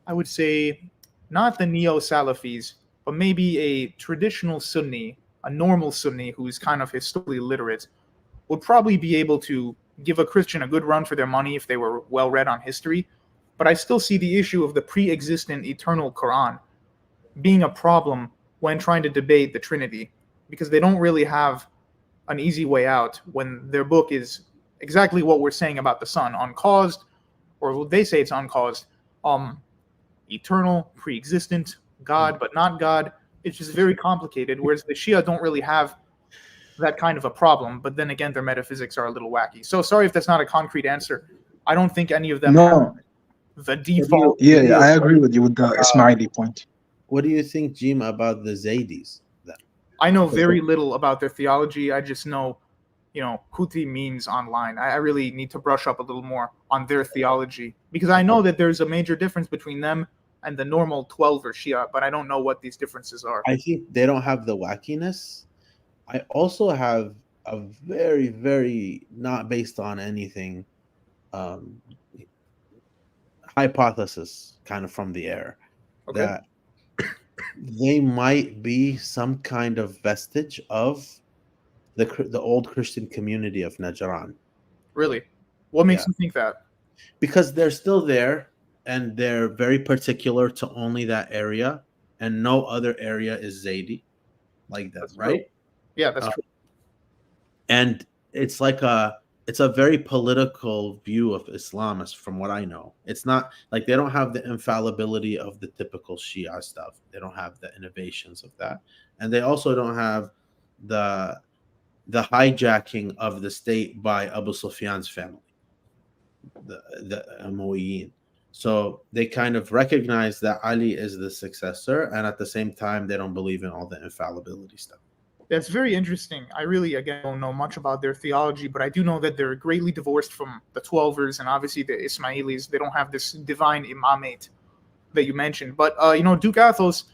I would say not the Neo-Salafis, but maybe a traditional Sunni a normal Sunni who's kind of historically literate would probably be able to give a Christian a good run for their money if they were well read on history. But I still see the issue of the pre-existent eternal Quran being a problem when trying to debate the Trinity, because they don't really have an easy way out when their book is exactly what we're saying about the sun, uncaused, or they say it's uncaused, eternal, pre-existent, God, but not God. It's just very complicated, whereas the Shia don't really have that kind of a problem, but then again, their metaphysics are a little wacky. So sorry if that's not a concrete answer. I don't think any of them No, have the default. yeah, I agree with you with the Ismaili point. What do you think, Jeem, about the Zaydis? Then? I know very little about their theology. I just know, Houthi memes online. I really need to brush up a little more on their theology, because I know that there's a major difference between them and the normal 12 or Shia, but I don't know what these differences are. I think they don't have the wackiness. I also have a very, very not based on anything hypothesis kind of from the air that they might be some kind of vestige of the old Christian community of Najran. Really? What makes you think that? Because they're still there and they're very particular to only that area, and no other area is Zaydi like that, That's right? true. Yeah, that's true. And it's a very political view of Islam, as from what I know. It's not like they don't have the infallibility of the typical Shia stuff. They don't have the innovations of that, and they also don't have the hijacking of the state by Abu Sufyan's family, the Umayyin. So they kind of recognize that Ali is the successor, and at the same time, they don't believe in all the infallibility stuff. That's very interesting. I really, again, don't know much about their theology, but I do know that they're greatly divorced from the Twelvers and obviously the Ismailis. They don't have this divine imamate that you mentioned. But, Duke Athos,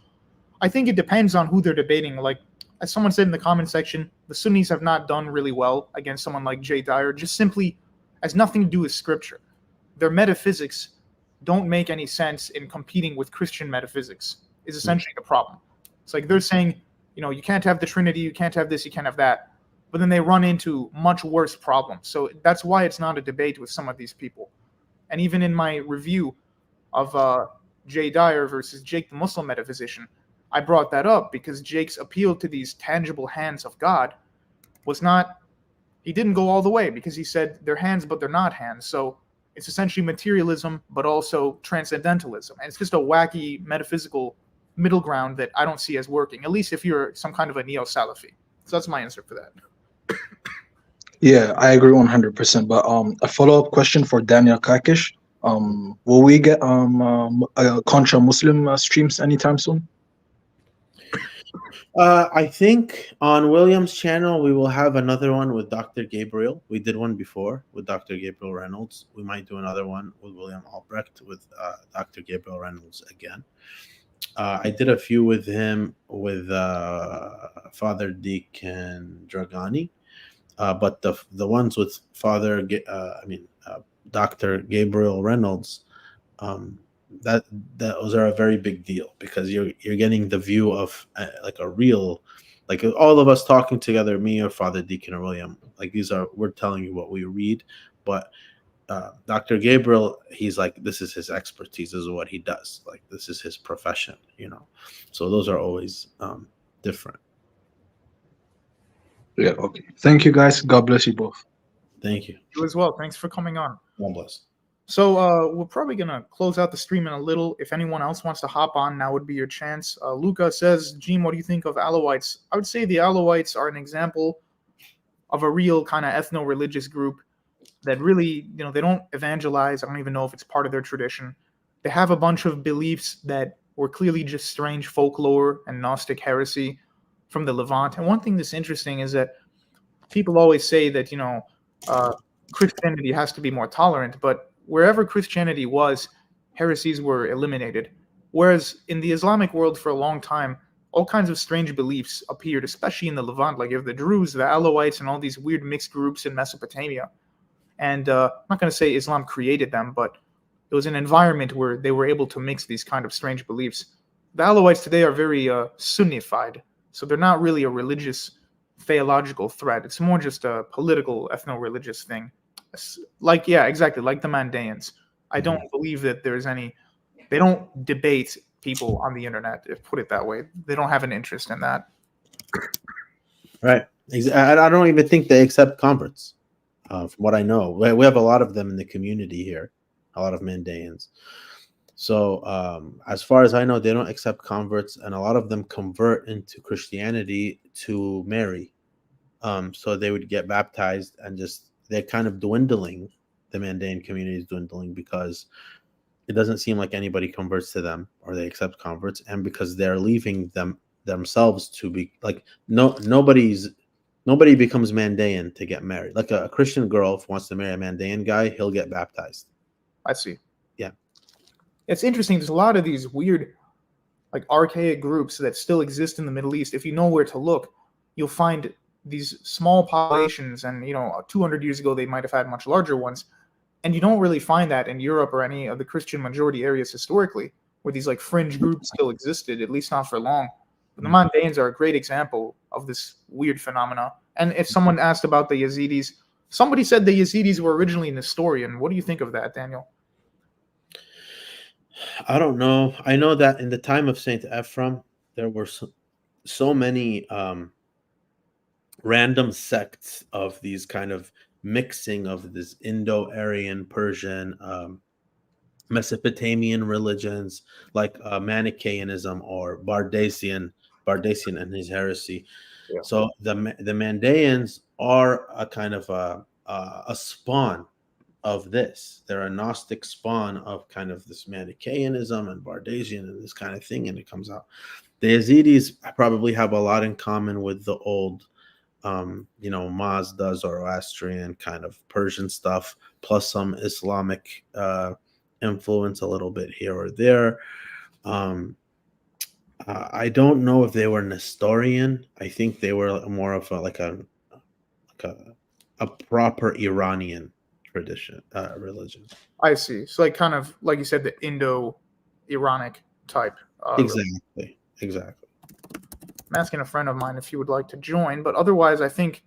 I think it depends on who they're debating. Like, as someone said in the comment section, the Sunnis have not done really well against someone like Jay Dyer, just simply has nothing to do with scripture. Their metaphysics don't make any sense in competing with Christian metaphysics, is essentially the problem. It's like they're saying, you can't have the Trinity, you can't have this, you can't have that. But then they run into much worse problems. So that's why it's not a debate with some of these people. And even in my review of Jay Dyer versus Jake the Muslim metaphysician, I brought that up because Jake's appeal to these tangible hands of God was not, he didn't go all the way, because he said they're hands, but they're not hands. So it's essentially materialism, but also transcendentalism. And it's just a wacky metaphysical middle ground that I don't see as working, at least if you're some kind of a neo-Salafi. So that's my answer for that. Yeah, I agree 100%. But a follow-up question for Daniel Kakish. Will we get contra Muslim streams anytime soon? I think on William's channel we will have another one with Dr. Gabriel. We did one before with Dr. Gabriel Reynolds. We might do another one with William Albrecht with Dr. Gabriel Reynolds again. I did a few with him with Father Deacon Dragani, but the ones with Dr. Gabriel Reynolds, those are a very big deal, because you're getting the view of like a real, like all of us talking together, me or Father Deacon or William, like we're telling you what we read, but Dr. Gabriel, he's like, this is his expertise, this is what he does, like this is his profession, so those are always different. Yeah, okay. Thank you, guys. God bless you both. Thank you. You as well. Thanks for coming on. God bless. So we're probably going to close out the stream in a little. If anyone else wants to hop on, now would be your chance. Luca says, Jeem, what do you think of Alawites? I would say the Alawites are an example of a real kind of ethno-religious group that really, they don't evangelize. I don't even know if it's part of their tradition. They have a bunch of beliefs that were clearly just strange folklore and Gnostic heresy from the Levant. And one thing that's interesting is that people always say that, Christianity has to be more tolerant, but wherever Christianity was, heresies were eliminated. Whereas in the Islamic world for a long time, all kinds of strange beliefs appeared, especially in the Levant, like you have the Druze, the Alawites, and all these weird mixed groups in Mesopotamia. And I'm not going to say Islam created them, but it was an environment where they were able to mix these kind of strange beliefs. The Alawites today are very Sunnified. So they're not really a religious, theological threat. It's more just a political, ethno-religious thing. Like, yeah, exactly, like the Mandaeans. I don't believe that there's any. They don't debate people on the internet, if put it that way. They don't have an interest in that. Right. I don't even think they accept converts. From what I know, we have a lot of them in the community here, a lot of Mandaeans. So as far as I know, they don't accept converts, and a lot of them convert into Christianity to marry. So they would get baptized, and just they're kind of dwindling. The Mandaean community is dwindling because it doesn't seem like anybody converts to them or they accept converts, and because they're leaving themselves to be like nobody becomes Mandaean to get married. Like a Christian girl, if wants to marry a Mandaean guy, he'll get baptized. I see. Yeah. It's interesting. There's a lot of these weird, like archaic groups that still exist in the Middle East. If you know where to look, you'll find these small populations, and 200 years ago they might have had much larger ones, and you don't really find that in Europe or any of the Christian majority areas historically, where these like fringe groups still existed, at least not for long. But the Mandaeans are a great example of this weird phenomena. And if someone asked about the Yazidis, somebody said the Yazidis were originally Nestorian. What do you think of that, Daniel? I don't know. I know that in the time of Saint Ephraim, there were so many random sects of these kind of mixing of this Indo-Aryan, Persian, Mesopotamian religions, like Manichaeanism or Bardasian and his heresy. Yeah. So the Mandaeans are a kind of a spawn of this. They're a Gnostic spawn of kind of this Manichaeanism and Bardasian and this kind of thing, and it comes out. The Yazidis probably have a lot in common with the old, Mazda, Zoroastrian kind of Persian stuff, plus some Islamic influence a little bit here or there. I don't know if they were Nestorian. I think they were more of a proper Iranian tradition, religion. I see. So like kind of like you said, the Indo-Iranic type. Exactly. I'm asking a friend of mine if he would like to join, but otherwise, I think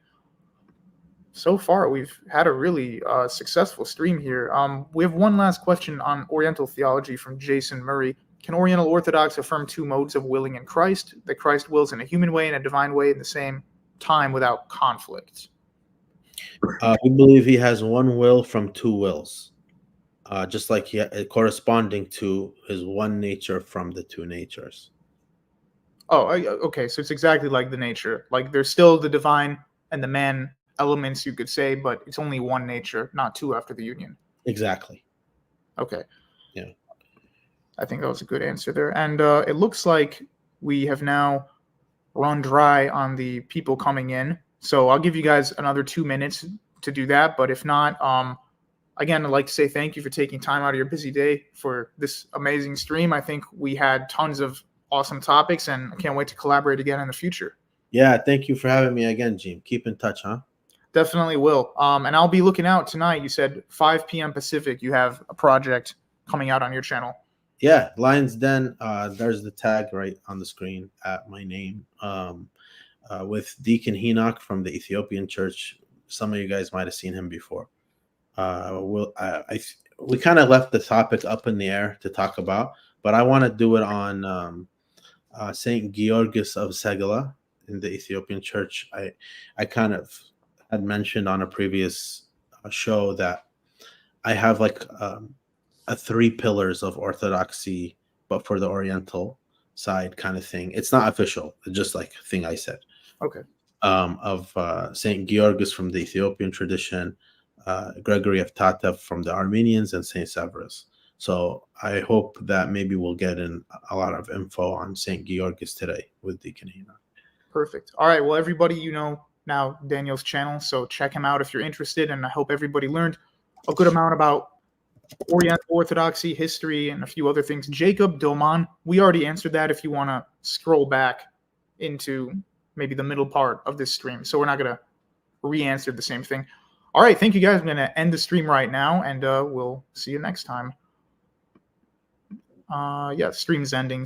so far we've had a really successful stream here. We have one last question on Oriental theology from Jason Murray. Can Oriental Orthodox affirm two modes of willing in Christ, that Christ wills in a human way and a divine way at the same time without conflict? We believe he has one will from two wills, just like corresponding to his one nature from the two natures. Oh, okay. So it's exactly like the nature. Like there's still the divine and the man elements, you could say, but it's only one nature, not two after the union. Exactly. Okay. Yeah. I think that was a good answer there. And it looks like we have now run dry on the people coming in. So I'll give you guys another 2 minutes to do that. But if not, again, I'd like to say thank you for taking time out of your busy day for this amazing stream. I think we had tons of awesome topics, and I can't wait to collaborate again in the future. Yeah, thank you for having me again, Jeem. Keep in touch, huh? Definitely will. And I'll be looking out tonight. You said 5 p.m. Pacific. You have a project coming out on your channel. Yeah, Lion's Den. There's the tag right on the screen at my name. With Deacon Henoch from the Ethiopian Church. Some of you guys might have seen him before. We kind of left the topic up in the air to talk about, but I want to do it on Saint Georgios of Segala in the Ethiopian Church. I kind of had mentioned on a previous show that I have like a 3 pillars of orthodoxy, but for the Oriental side kind of thing. It's not official, it's just like a thing I said. Okay. Of Saint Georgios from the Ethiopian tradition, Gregory of Tatev from the Armenians, and Saint Severus. So I hope that maybe we'll get in a lot of info on Saint Georgios today with Deacon Henoch. Perfect. All right. Well, everybody, you know now Daniel's channel, so check him out if you're interested. And I hope everybody learned a good amount about Oriental Orthodoxy, history, and a few other things. Jacob Doman, we already answered that if you want to scroll back into maybe the middle part of this stream. So we're not going to re-answer the same thing. All right. Thank you, guys. I'm going to end the stream right now, and we'll see you next time. Yeah, stream's ending.